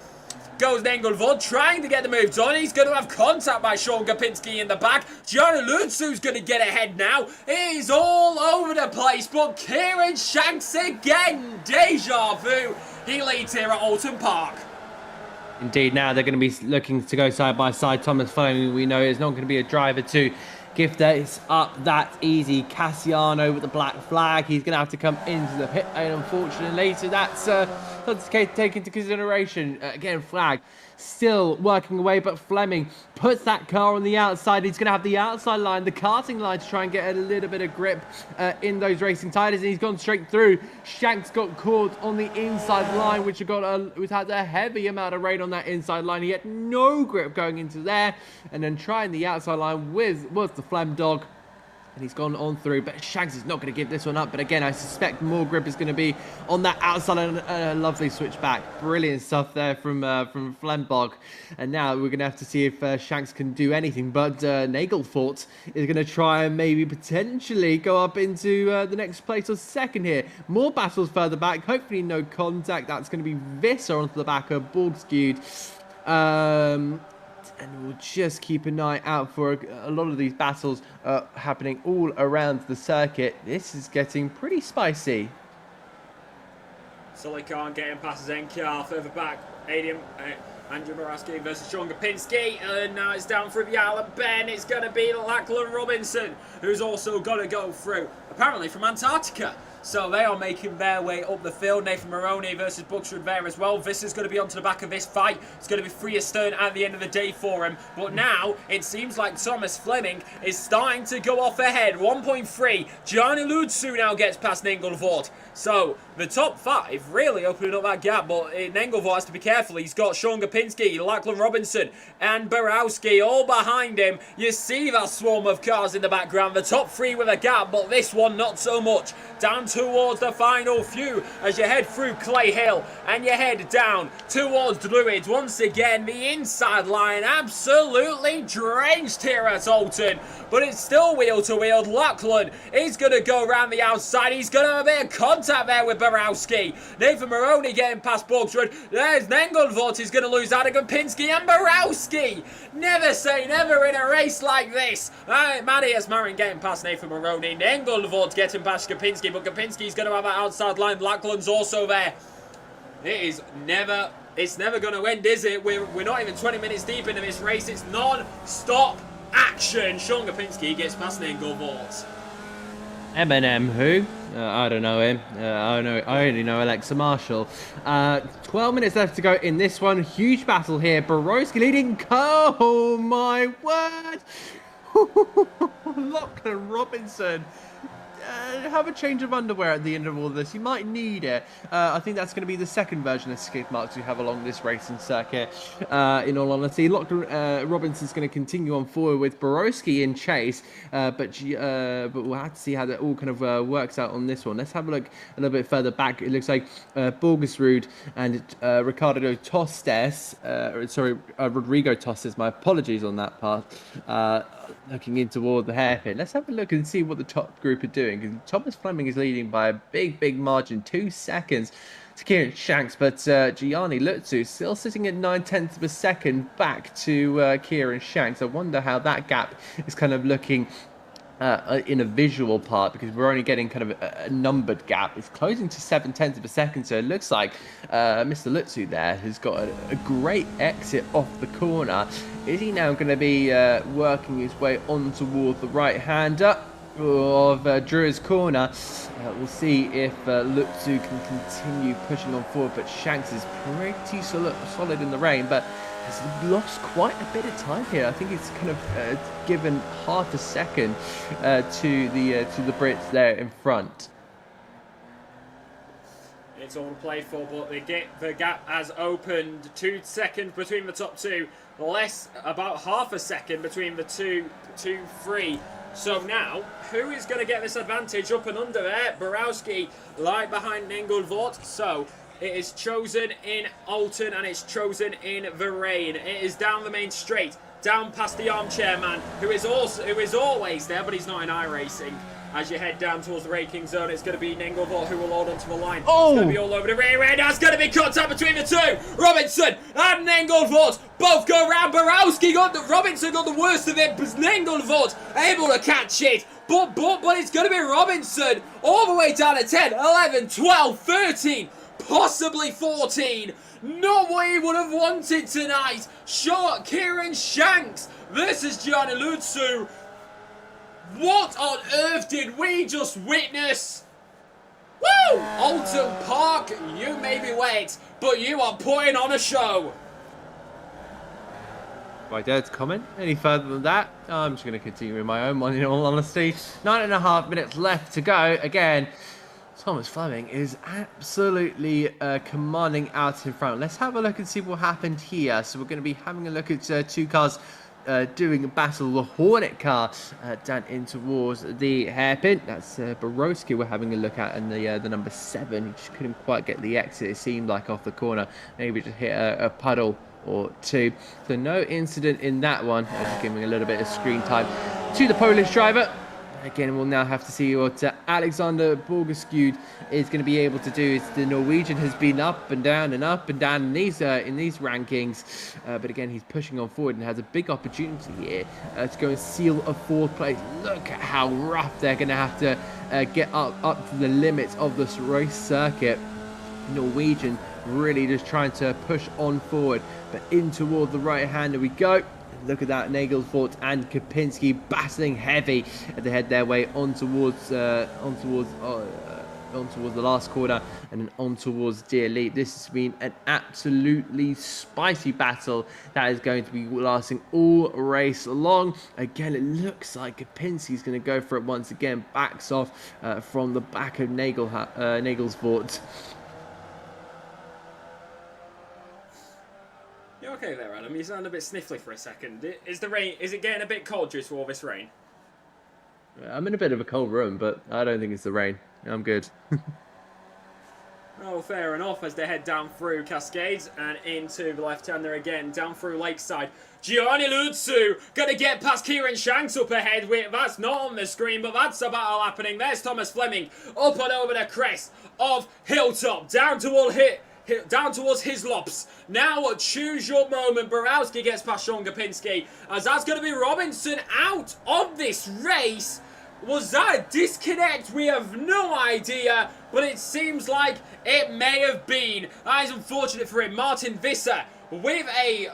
Nengelvoort, trying to get the move done. He's going to have contact by Sean Gapinski in the back. Gianni Lutsu's going to get ahead now. It is all over the place, but Kieran Shanks again. Deja vu. He leads here at Oulton Park. Indeed, now they're going to be looking to go side by side. Thomas Fleming, we know, is not going to be a driver to give this up that easy. Cassiano with the black flag. He's going to have to come into the pit lane, unfortunately. So that's Let's take into consideration. Again, flag still working away, but Fleming puts that car on the outside. He's going to have the outside line, the karting line, to try and get a little bit of grip in those racing tires, and he's gone straight through. Shanks got caught on the inside line, which had a heavy amount of rain on that inside line. He had no grip going into there, and then trying the outside line was the Flem dog. And he's gone on through, but Shanks is not going to give this one up. But again, I suspect more grip is going to be on that outside, and a lovely switch back. Brilliant stuff there from Flembog. And now we're going to have to see if Shanks can do anything. But Nagelfort is going to try and maybe potentially go up into the next place or second here. More battles further back. Hopefully no contact. That's going to be Visser onto the back of Borgskewed. And we'll just keep an eye out for a lot of these battles happening all around the circuit. This is getting pretty spicy. Silicon getting past Zenkiar further back. Andrew Moraski versus Sean Gapinski. And now it's down through the Isle of Ben. It's going to be Lachlan Robinson, who's also going to go through, apparently from Antarctica. So they are making their way up the field. Nathan Maroney versus Buxford there as well. This is going to be onto the back of this fight. It's going to be free astern at the end of the day for him. But now it seems like Thomas Fleming is starting to go off ahead. 1.3. Gianni Lutsu now gets past Nengelvoort. So the top 5 really opening up that gap. But Nengelvoort has to be careful. He's got Sean Gapinski, Lachlan Robinson and Borowski all behind him. You see that swarm of cars in the background. The top 3 with a gap, but this one not so much. Down towards the final few as you head through Clay Hill and you head down towards Druids. Once again, the inside line absolutely drenched here at Oulton, but it's still wheel to wheel. Lachlan is going to go around the outside. He's going to have a bit of contact there with Borowski. Nathan Maroney getting past Borgsrud. There's Nengelvoort. He's going to lose Adigan Pinsky and Borowski. Never say never in a race like this. Matthias Marin getting past Nathan Maroney. Nengelvoort getting past Kapinski, but Kapinski's going to have that outside line. Lachlan's also there. It's never going to end, is it? We're not even 20 minutes deep into this race. It's non-stop action. Sean Kapinski gets past Nengelvoort. Eminem, who? I don't know him. I only know Alexa Marshall. 12 minutes left to go in this one. Huge battle here. Borowski leading. Oh my word! Lachlan Robinson. Have a change of underwear at the end of all this. You might need it. I think that's going to be the second version of skid marks we have along this racing circuit. In all honesty, Lachlan Robinson's going to continue on forward with Borowski in chase, but we'll have to see how that all kind of works out on this one. Let's have a look a little bit further back. It looks like Borgesrud and Ricardo Tostes, Rodrigo Tostes. My apologies on that part. Looking in toward the hairpin. Let's have a look and see what the top group are doing. Thomas Fleming is leading by a big margin, 2 seconds to Kieran Shanks, but Gianni Lutsu still sitting at 9/10 of a second back to Kieran Shanks. I wonder how that gap is kind of looking in a visual part, because we're only getting kind of a numbered gap. It's closing to 7/10 of a second, so it looks like Mr. Lutsu there has got a great exit off the corner. Is he now going to be working his way on toward the right-hander of Drew's corner? We'll see if Lutsu can continue pushing on forward, but Shanks is pretty solid in the rain, but has lost quite a bit of time here. I think it's kind of given half a second to the Brits there in front. It's all played for, but the gap has opened. 2 seconds between the top 2, about half a second between the two, 3. So now, who is going to get this advantage up and under there? Borowski right behind Nengelvoort. So it is chosen in Oulton and it's chosen in the rain. It is down the main straight, down past the armchair man, who is always there, but he's not in iRacing. As you head down towards the raking zone, it's going to be Nengelvoort who will load onto the line. Oh! It's going to be all over the rear end. There's going to be contact between the two. Robinson and Nengelvoort both go round. Robinson got the worst of it, but Nengelvoort able to catch it. But it's going to be Robinson all the way down to 10, 11, 12, 13, possibly 14. Not what he would have wanted tonight. Short Kieran Shanks versus Gianni Lutsu. What on earth did we just witness? Woo! Oulton Park, you may be late, but you are putting on a show. If I dare to comment any further than that, I'm just going to continue with my own one, in all honesty. 9.5 minutes left to go. Again, Thomas Fleming is absolutely commanding out in front. Let's have a look and see what happened here. So we're going to be having a look at two cars doing a battle. The Hornet car down in towards the hairpin. That's Borowski we're having a look at, and the number 7. He just couldn't quite get the exit, it seemed like, off the corner. Maybe just hit a puddle or two. So no incident in that one. Just giving a little bit of screen time to the Polish driver. Again, we'll now have to see what Alexander Borgeskud is going to be able to do. The Norwegian has been up and down in these rankings, but again, he's pushing on forward and has a big opportunity here to go and seal a 4th place. Look at how rough they're going to have to get up to the limits of this race circuit. Norwegian really just trying to push on forward, but in toward the right hand. There we go. Look at that, Naglesfort and Kapinski battling heavy as they head their way on towards the last corner and then on towards the elite. This has been an absolutely spicy battle that is going to be lasting all race long. Again, it looks like Kapinski's going to go for it once again. Backs off from the back of Naglesfort. You okay there, Adam? You sound a bit sniffly for a second. Is the rain? Is it getting a bit cold due to all this rain? I'm in a bit of a cold room, but I don't think it's the rain. I'm good. Oh, fair enough. As they head down through Cascades and into the left-hander again, down through Lakeside. Gianni Lutsu gonna get past Kieran Shanks up ahead. That's not on the screen, but that's a battle happening. There's Thomas Fleming up and over the crest of Hilltop, down towards Hislops. Now choose your moment. Borowski gets past Sean Kapinski, as that's going to be Robinson out of this race. Was that a disconnect? We have no idea, but it seems like it may have been. That is unfortunate for him. Martin Visser with a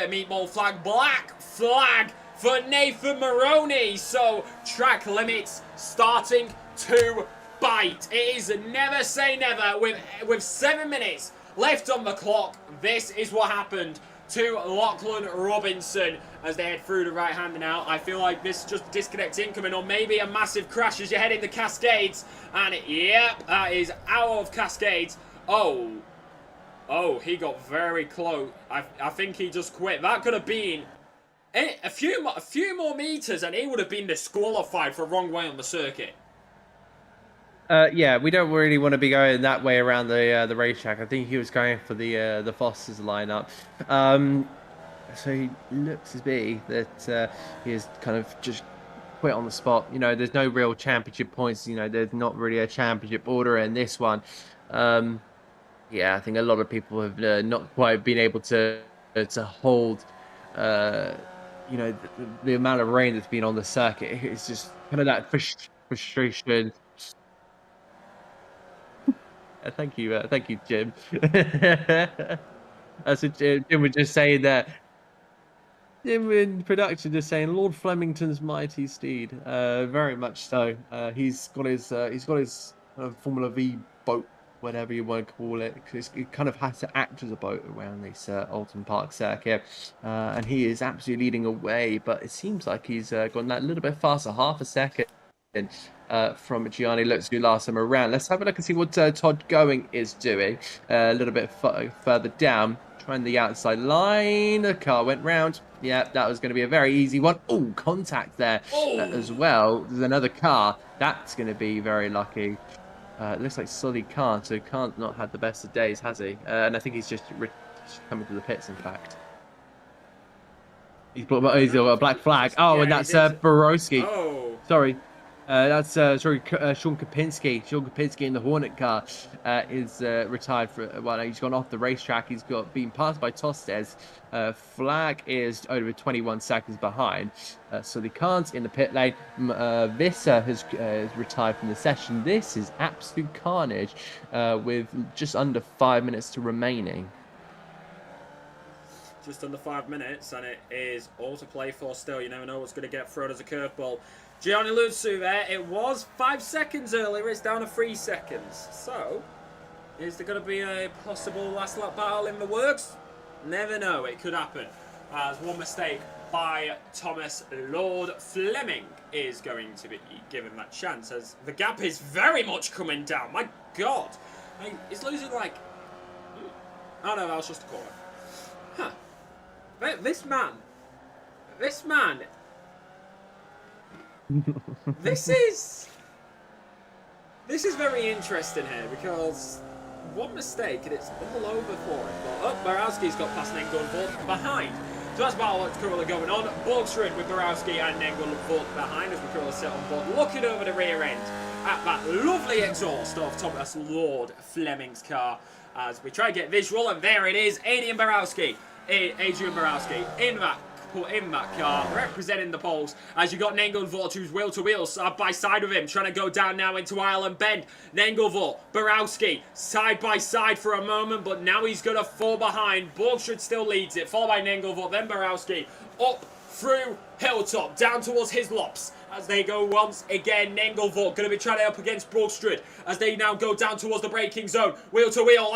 meatball flag, black flag for Nathan Maroney. So track limits starting to bite. It is never say never. With 7 minutes left on the clock, this is what happened to Lachlan Robinson as they head through the right hand now. I feel like this is just disconnect incoming, or maybe a massive crash as you head into Cascades. And yep, that is out of Cascades. Oh, he got very close. I think he just quit. That could have been a few more meters and he would have been disqualified for wrong way on the circuit. Yeah, we don't really want to be going that way around the racetrack. I think he was going for the Fosters lineup. So he looks to be that he has kind of just quit on the spot. You know, there's no real championship points. You know, there's not really a championship order in this one. Yeah, I think a lot of people have not quite been able to hold. You know, the amount of rain that's been on the circuit. It's just kind of that frustration. Thank you, Jim. That's what Jim was just saying that. Jim in production just saying Lord Flemington's mighty steed. Very much so. He's got his Formula V boat, whatever you want to call it, because it kind of has to act as a boat around this Oulton Park circuit, and he is absolutely leading away. But it seems like he's gone that little bit faster, half a second. From Gianni Lutsu last time around. Let's have a look and see what Todd Going is doing. A little bit further down, trying the outside line. The car went round. Yeah, that was going to be a very easy one. Oh, contact there as well. There's another car. That's going to be very lucky. It looks like Sully Khan. So Khan's not had the best of days, has he? And I think he's just coming to the pits, in fact. He's got a black flag. Oh, yeah, and that's Borowski. Oh. Sorry. That's Sean Kapinski. Sean Kapinski in the Hornet car is retired for. Well, he's gone off the racetrack. He's been passed by Tostes. Flag is over 21 seconds behind. So they can't in the pit lane. Visser has retired from the session. This is absolute carnage with just under 5 minutes to remaining. Just under 5 minutes, and it is all to play for still. You never know what's going to get thrown as a curveball. Gianni Lutsu there. It was 5 seconds earlier. It's down to 3 seconds. So, is there going to be a possible last lap battle in the works? Never know. It could happen. As one mistake by Thomas Lord Fleming is going to be given that chance, as the gap is very much coming down. My God. I mean, it's losing like... Oh no, that was just a corner. Huh. This man... This is very interesting here, because one mistake and it's all over for him. But Borowski's got past Nengun behind. So that's battle that's currently going on. Borgstrud with Borowski and Nengun behind as we currently sit on board, looking over the rear end at that lovely exhaust of Thomas Lord Fleming's car. As we try to get visual, and there it is, Adrian Borowski in that car, representing the poles, as you got Nengelvoort, who's wheel to wheel, side by side with him, trying to go down now into Ireland Bend. Nengelvoort, Borowski, side by side for a moment, but now he's going to fall behind. Borgstrud still leads it, followed by Nengelvoort, then Borowski, up through Hilltop, down towards his lops. As they go once again, Nengelvoort going to be trying to up against Borgstrud as they now go down towards the braking zone. Wheel to wheel,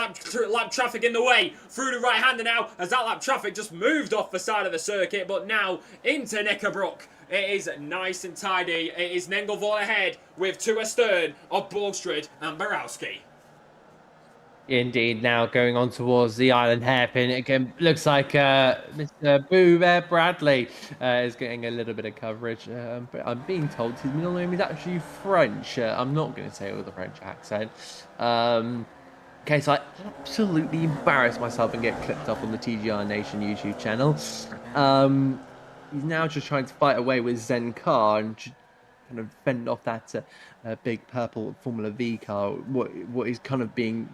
lap traffic in the way. Through the right hander now, as that lap traffic just moved off the side of the circuit, but now into Knickerbrook. It is nice and tidy. It is Nengelvoort ahead with 2 astern of Borgstrud and Borowski. Indeed, now going on towards the island hairpin. Again, looks like Mr. Boo Bear Bradley is getting a little bit of coverage. But I'm being told his middle name is actually French. I'm not going to say it with a French accent. Okay, so I absolutely embarrass myself and get clipped up on the TGR Nation YouTube channel. He's now just trying to fight away with Zen Car and kind of fend off that big purple Formula V car. What is kind of being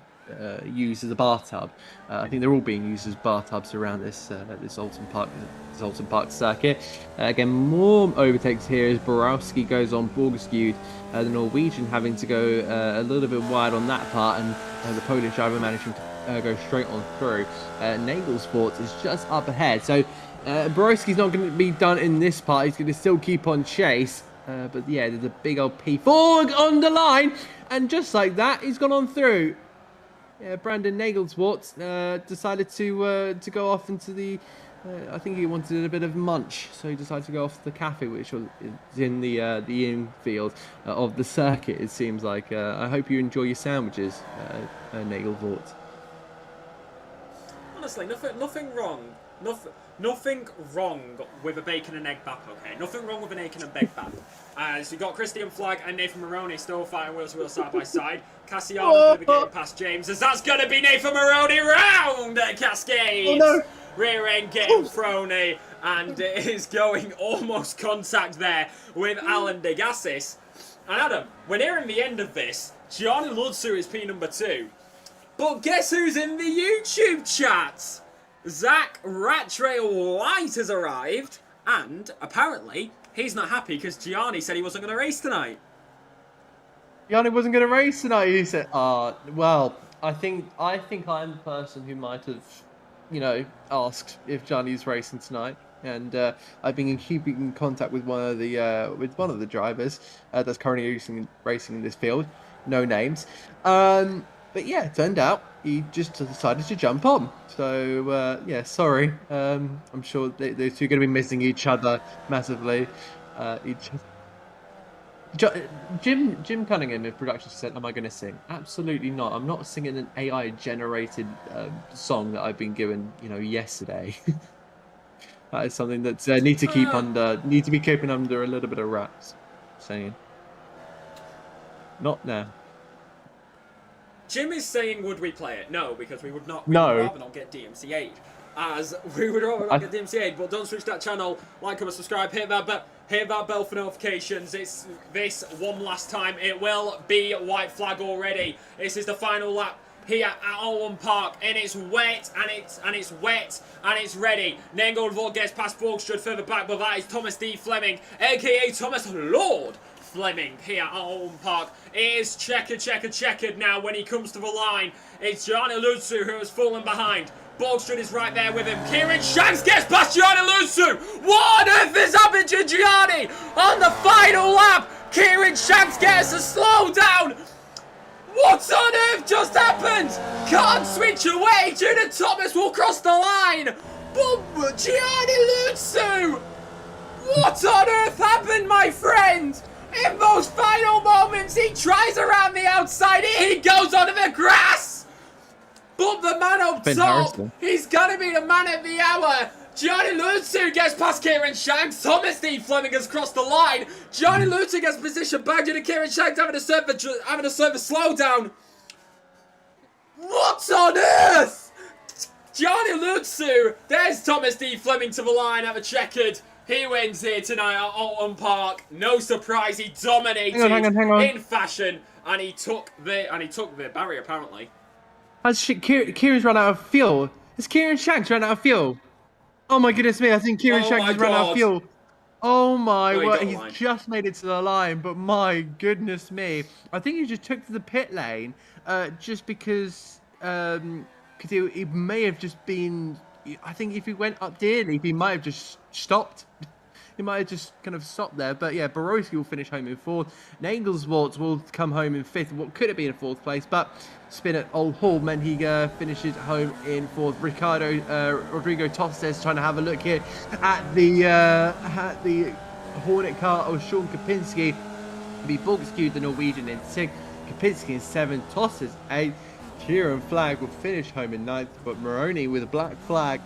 used as a bathtub. I think they're all being used as bathtubs around this Oulton Park circuit. Again, more overtakes here as Borowski goes on Borgskewed, the Norwegian having to go a little bit wide on that part, and the Polish driver managing to go straight on through. Nagelsport is just up ahead, so Borowski's not going to be done in this part. He's going to still keep on chase. But yeah, there's a big old P4 on the line, and just like that, he's gone on through. Yeah, Brandon Nagelsport decided to go off into the. I think he wanted a bit of munch, so he decided to go off to the cafe, which is in the infield of the circuit. It seems like. I hope you enjoy your sandwiches, Nagelsport. Honestly, nothing wrong. Nothing wrong with a bacon and egg bap, okay? Nothing wrong with an bacon and egg bap. As you got Christian Flagg and Nathan Maroney still fighting wheel to wheel side by side. Cassiano going to be getting past James, as that's going to be Nathan Maroney round Cascades. Oh no! Rear end getting thrown, and it is going almost contact there with Alan Degassis. And Adam, we're nearing the end of this. Gianni Lutsu is P number 2. But guess who's in the YouTube chat? Zach Ratrail White has arrived, and apparently he's not happy because Gianni said he wasn't going to race tonight. Gianni wasn't going to race tonight, he said. Well, I think I'm the person who might have, asked if Gianni's racing tonight. And I've been keeping in contact with one of the drivers that's currently racing in this field. No names. But yeah, it turned out he just decided to jump on. So, yeah, sorry. I'm sure those two are going to be missing each other massively. Jim Cunningham in production said, am I going to sing? Absolutely not. I'm not singing an AI-generated song that I've been given, yesterday. That is something that need to be keeping under a little bit of wraps. Saying. Not now. Jim is saying, would we play it? No, because we would not. No. We would rather not get DMCA'd. As we would rather not get DMCA'd, but don't switch that channel. Like, comment, subscribe, hit that bell for notifications. It's this one last time. It will be white flag already. This is the final lap here at Oulton Park, and it's wet, and it's wet, and it's ready. Nengelvoort gets past Borgstrud further back, but that is Thomas D. Fleming, aka Thomas Lord Fleming here at Oulton Park. It is checkered now when he comes to the line. It's Gianni Lutsu who has fallen behind. Borgström is right there with him. Kieran Shanks gets past Gianni Lusu. What on earth has happened to Gianni? On the final lap, Kieran Shanks gets a slowdown. What on earth just happened? Can't switch away. Judah Thomas will cross the line. But Gianni Lusu. What on earth happened, my friend? In those final moments, he tries around the outside. He goes onto the grass. But the man up top, he's going to be the man of the hour. Gianni Lutu gets past Kieran Shanks. Thomas D. Fleming has crossed the line. Gianni Lutu gets position back to Kieran Shanks having to serve a slowdown. What on earth? Gianni Lutu. There's Thomas D. Fleming to the line at the checkered. He wins here tonight at Oulton Park. No surprise, he dominated hang on. in fashion, and he took the barrier apparently. Kieran's run out of fuel. Has Kieran Shanks run out of fuel? Oh my goodness me! I think Kieran Shanks has run out of fuel. Oh my word! He's just made it to the line, but my goodness me! I think he just took to the pit lane, just because he may have just been. I think if he went up dearly, he might have just stopped. He might have just kind of stopped there. But yeah, Borowski will finish home in 4th. Nagleswort will come home in 5th. What could have been in 4th place, but spin at Old Hall meant he finishes home in 4th. Rodrigo Tostes trying to have a look here at the Hornet car of Sean Kapinski. Be Borgskew, the Norwegian, in 6th. Kapinski in 7th. Tostes 8th. Kieran Flagg will finish home in 9th, but Maroney with a black flag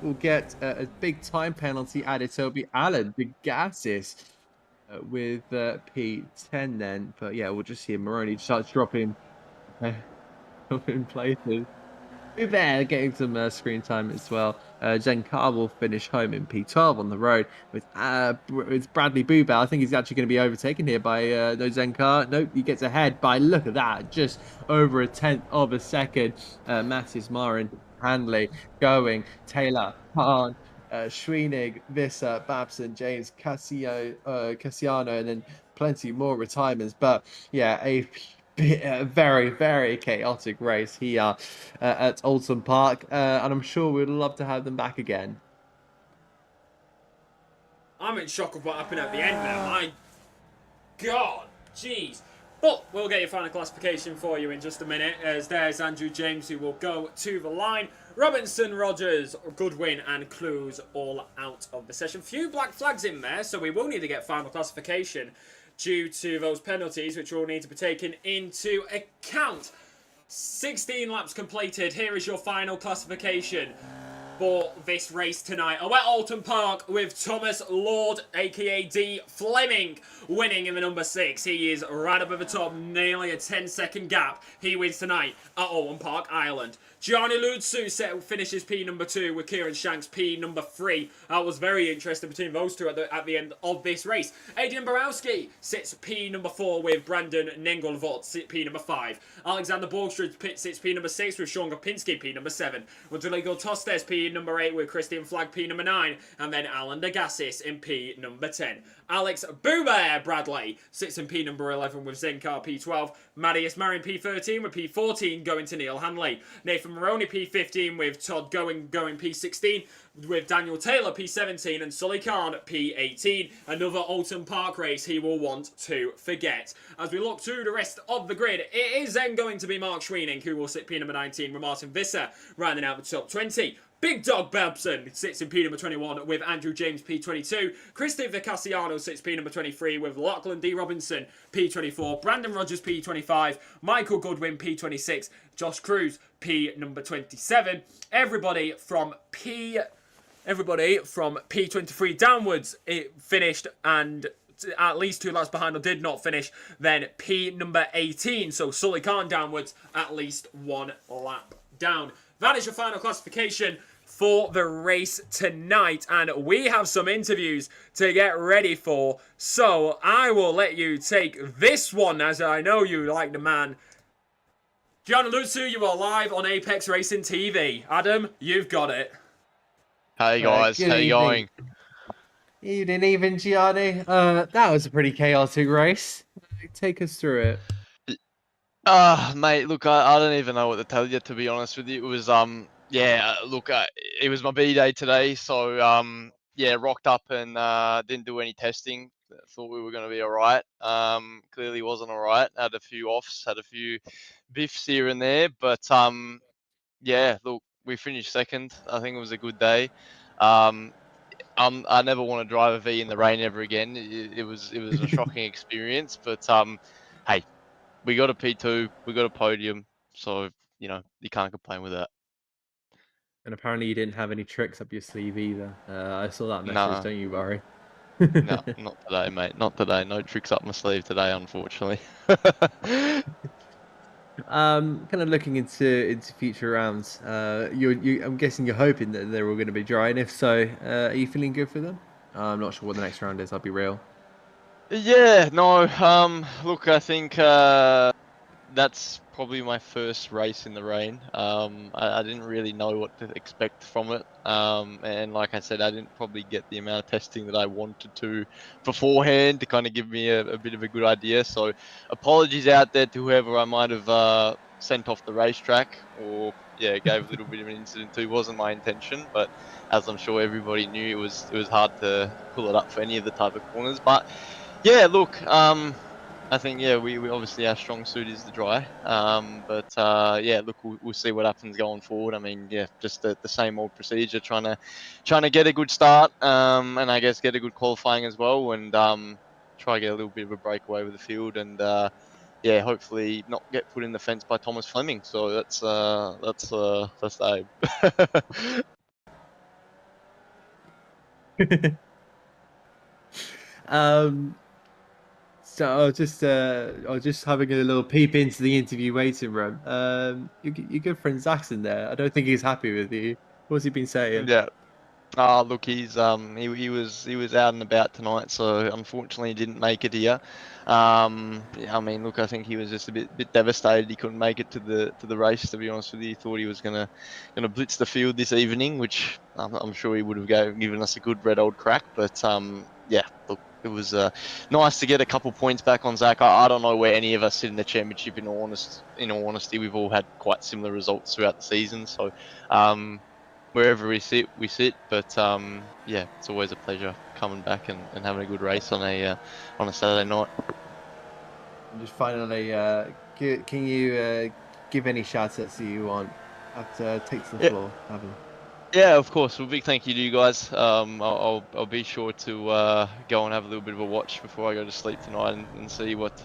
will get a big time penalty added. So it'll be Alan de Gassis with P10 then. But yeah, we'll just see Maroney starts dropping in places. There, getting some screen time as well. Zen Carr will finish home in P12 on the road with Bradley Boobell. I think he's actually going to be overtaken here by no Zen Carr. Nope, he gets ahead by, look at that, just over a 10th of a second. Mattis, Marin, Handley, going, Taylor, Hahn, Schweenig, Visser, Babson, James, Cassiano, and then plenty more retirements. But yeah, a very, very chaotic race here at Oulton Park, and I'm sure we'd love to have them back again. I'm in shock of what happened at the end there. My God, jeez. But we'll get your final classification for you in just a minute, as there's Andrew James who will go to the line. Robinson, Rogers, Goodwin and Clues all out of the session. Few black flags in there, so we will need to get final classification due to those penalties, which will need to be taken into account. 16 laps completed. Here is your final classification for this race tonight. We're at Oulton Park with Thomas Lord, aka D. Fleming, winning in the number 6. He is right up at the top, nearly a 10-second gap. He wins tonight at Oulton Park, Ireland. Gianni Lutsu finishes P number 2 with Kieran Shanks P number 3. That was very interesting between those two at the end of this race. Adrian Borowski sits P number 4 with Brandon Nengelvot, P number 5. Alexander Borgström sits P number 6 with Sean Gopinski, P number 7. Rodrigo Tostes, P number 8 with Christian Flagg, P number 9. And then Alan de Gassis in P number 10. Alex Boober Bradley sits in P number 11 with Zenkar P12. Marius Marin P13 with P14 going to Neil Hanley. Nathan Maroney P15 with Todd going P16 with Daniel Taylor P17 and Sully Khan P18. Another Oulton Park race he will want to forget. As we look through the rest of the grid, it is then going to be Mark Schweening who will sit P number 19 with Martin Visser rounding out the top 20. Big Dog Babson sits in P number 21 with Andrew James P22. Christopher Cassiano sits P number 23 with Lachlan D. Robinson P24. Brandon Rogers P25. Michael Goodwin P26. Josh Cruz P number 27. Everybody from P23 downwards it finished, and at least 2 laps behind or did not finish. Then P number 18. So Sully Khan downwards at least 1 lap down. That is your final classification for the race tonight, and we have some interviews to get ready for, so I will let you take this one, as I know you like the man. Gianni Lutsu, you are live on Apex Racing TV. Adam, you've got it. Hey guys, how you going? Evening, Gianni. That was a pretty chaotic race. Take us through it. Mate, look, I don't even know what to tell you, to be honest with you. It was Yeah, look, it was my B day today, so yeah, rocked up and didn't do any testing. Thought we were going to be all right. Clearly wasn't all right. Had a few offs, had a few biffs here and there, but yeah, look, we finished second. I think it was a good day. Um, I never want to drive a V in the rain ever again. It was a shocking experience, but hey, we got a P2, we got a podium, so you know you can't complain with that. And apparently you didn't have any tricks up your sleeve either. I saw that message, Nah, don't you worry. no, not today, mate. Not today. No tricks up my sleeve today, unfortunately. Kind of looking into future rounds. I'm guessing you're hoping that they're all going to be dry, and if so, are you feeling good for them? I'm not sure what the next round is. I'll be real. Yeah, no. Look, I think that's probably my first race in the rain. I didn't really know what to expect from it. And like I said, I didn't probably get the amount of testing that I wanted to beforehand to kind of give me a bit of a good idea. So apologies out there to whoever I might have sent off the racetrack or yeah, gave a little bit of an incident to. It wasn't my intention, but as I'm sure everybody knew, it was hard to pull it up for any of the type of corners. But yeah, look, I think yeah, we obviously our strong suit is the dry. But yeah, look, we'll see what happens going forward. I mean, yeah, just the same old procedure, trying to get a good start, and I guess get a good qualifying as well, and try to get a little bit of a breakaway with the field, and yeah, hopefully not get put in the fence by Thomas Fleming. So that's the aim. um, so I was just having a little peep into the interview waiting room. Your good friend Zach's in there. I don't think he's happy with you. What's he been saying? Yeah. Look, he was out and about tonight, so unfortunately he didn't make it here. Yeah, I mean, look, I think he was just a bit devastated he couldn't make it to the race. To be honest with you, he thought he was gonna blitz the field this evening, which I'm sure he would have given us a good red old crack. But yeah, look, it was nice to get a couple points back on Zach. I don't know where any of us sit in the championship. In all honesty, we've all had quite similar results throughout the season, so. Wherever we sit. But yeah, it's always a pleasure coming back and having a good race on a Saturday night. And just finally, can you give any shout outs that you want? Take to the floor, Evan. Yeah, of course. Well, big thank you to you guys. I'll be sure to go and have a little bit of a watch before I go to sleep tonight and see what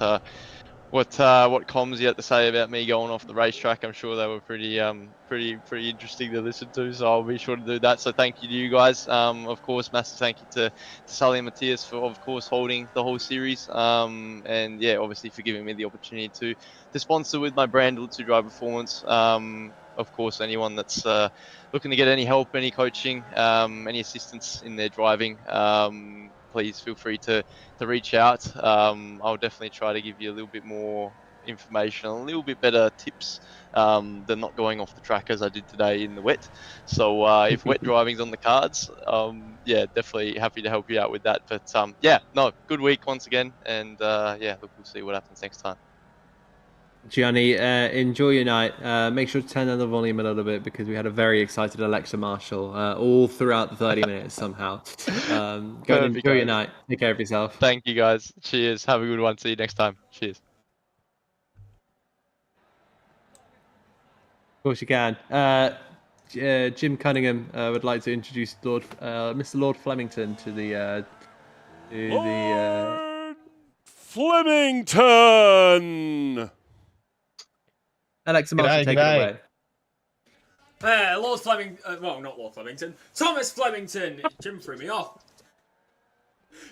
comms you had to say about me going off the racetrack. I'm sure they were pretty interesting to listen to, so I'll be sure to do that. So thank you to you guys. Of course, massive thank you to Sully and Matthias for, of course, holding the whole series. And yeah, obviously for giving me the opportunity to sponsor with my brand, Lutsu Drive Performance. Of course, anyone that's looking to get any help, any coaching, any assistance in their driving, please feel free to reach out. I'll definitely try to give you a little bit more information, a little bit better tips than not going off the track as I did today in the wet. So if wet driving's on the cards, yeah, definitely happy to help you out with that. But yeah, no, good week once again, and yeah, look, we'll see what happens next time. Gianni, enjoy your night. Make sure to turn down the volume a little bit because we had a very excited Alexa Marshall all throughout the 30 minutes somehow. Go and enjoy your night. Take care of yourself. Thank you, guys. Cheers. Have a good one. See you next time. Cheers. Of course you can. Jim Cunningham would like to introduce Mr. Lord Flemington to the Flemington. Alexa Marshall, take it away. Lord Flemington, well, not Lord Flemington, Thomas Flemington. Jim threw me off.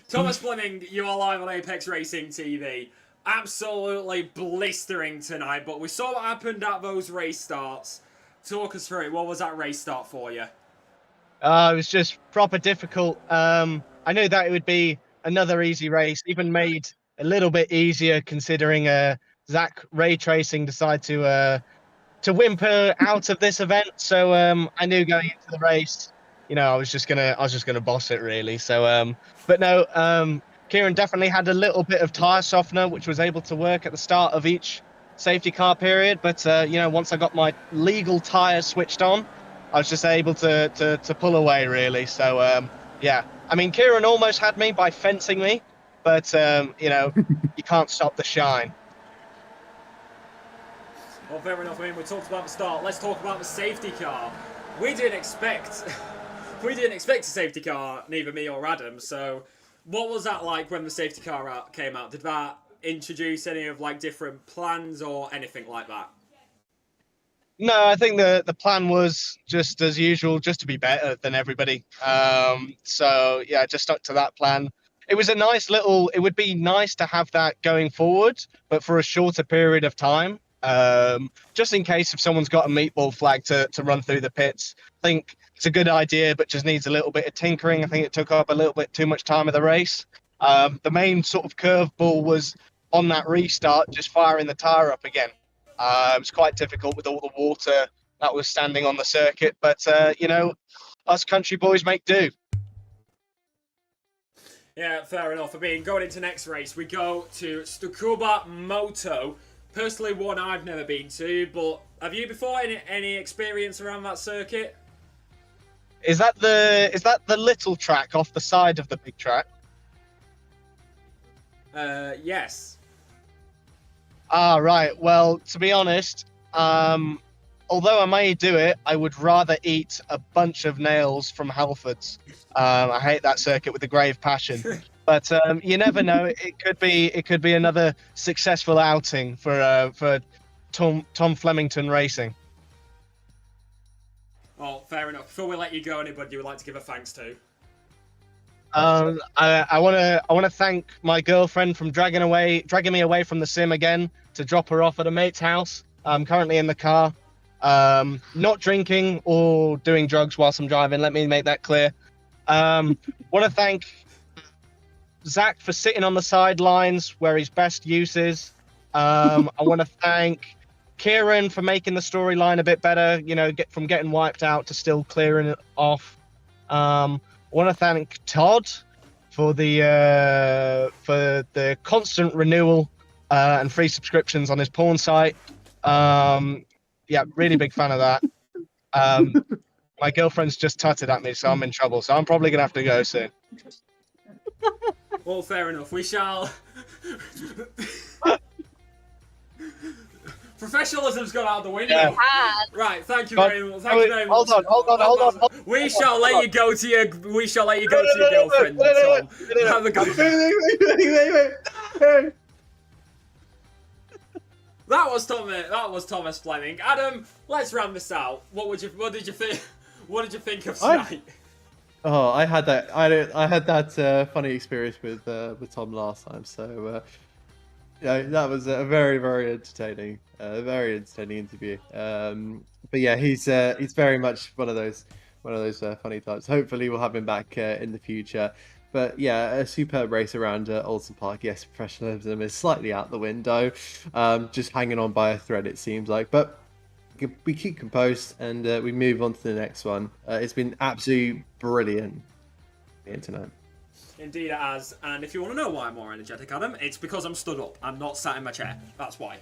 Thomas Fleming, you are live on Apex Racing TV. Absolutely blistering tonight, but we saw what happened at those race starts. Talk us through it. What was that race start for you? It was just proper difficult. I knew that it would be another easy race, even made a little bit easier considering Zach Ray Tracing decided to whimper out of this event. So I knew going into the race, you know, I was just gonna boss it really. So but no, Kieran definitely had a little bit of tire softener, which was able to work at the start of each safety car period. But you know, once I got my legal tires switched on, I was just able to pull away really. So yeah, I mean Kieran almost had me by fencing me, but you know, you can't stop the shine. Well, fair enough. I mean, we talked about the start. Let's talk about the safety car. We didn't expect a safety car, neither me or Adam. So, what was that like when the safety car came out? Did that introduce any of like different plans or anything like that? No, I think the plan was just as usual, just to be better than everybody. So yeah, just stuck to that plan. It was a nice little. It would be nice to have that going forward, but for a shorter period of time. Just in case if someone's got a meatball flag to run through the pits. I think it's a good idea, but just needs a little bit of tinkering. I think it took up a little bit too much time of the race. The main sort of curveball was on that restart, just firing the tyre up again. It was quite difficult with all the water that was standing on the circuit, but you know, us country boys make do. Yeah, fair enough. I mean, going into next race, we go to Tsukuba Moto. Personally, one I've never been to, but have you before any experience around that circuit? Is that the little track off the side of the big track? Yes. Ah, right. Well, to be honest, although I may do it, I would rather eat a bunch of nails from Halfords. I hate that circuit with a grave passion. But you never know. It could be another successful outing for Tom Flemington Racing. Well, fair enough. Before we let you go, anybody you would like to give a thanks to? I want to thank my girlfriend from dragging me away from the sim again to drop her off at a mate's house. I'm currently in the car, not drinking or doing drugs whilst I'm driving. Let me make that clear. Want to thank Zach for sitting on the sidelines where his best use is. I want to thank Kieran for making the storyline a bit better. You know, from getting wiped out to still clearing it off. I want to thank Todd for the constant renewal and free subscriptions on his porn site. Yeah, really big fan of that. My girlfriend's just tutted at me, so I'm in trouble. So I'm probably gonna have to go soon. Well, fair enough. We shall. Professionalism's gone out the window. Yeah. Right, thank you very much. Thank you very much. Hold on. We shall let you go to your girlfriend, Tom. Have a good. That was Thomas Fleming. Adam, let's round this out. What did you think? What did you think of tonight? Oh, I had that funny experience with Tom last time. So yeah, that was a very entertaining interview. But yeah, he's very much one of those funny types. Hopefully, we'll have him back in the future. But yeah, a superb race around Oulton Park. Yes, professionalism is slightly out the window, just hanging on by a thread, it seems like. But we keep composed and we move on to the next one. It's been absolutely brilliant tonight. Indeed it has. And if you want to know why I'm more energetic, Adam, it's because I'm stood up. I'm not sat in my chair. That's why.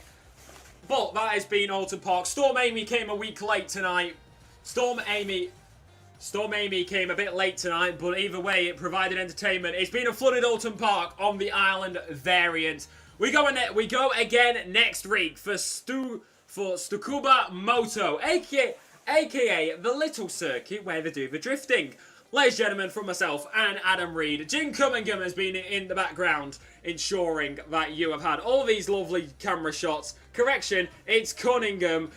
But that has been Oulton Park. Storm Amy came a week late tonight. Storm Amy came a bit late tonight, but either way, it provided entertainment. It's been a flooded Oulton Park on the Island variant. We go again next week for Tsukuba Moto, aka the little circuit where they do the drifting. Ladies and gentlemen, from myself and Adam Reed, Jim Cunningham has been in the background ensuring that you have had all these lovely camera shots. Correction, it's Cunningham,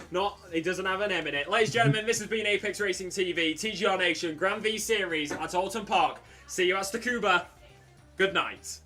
he doesn't have an M in it. Ladies and gentlemen, this has been Apex Racing TV, TGR Nation, Grand V Series at Oulton Park. See you at Tsukuba. Good night.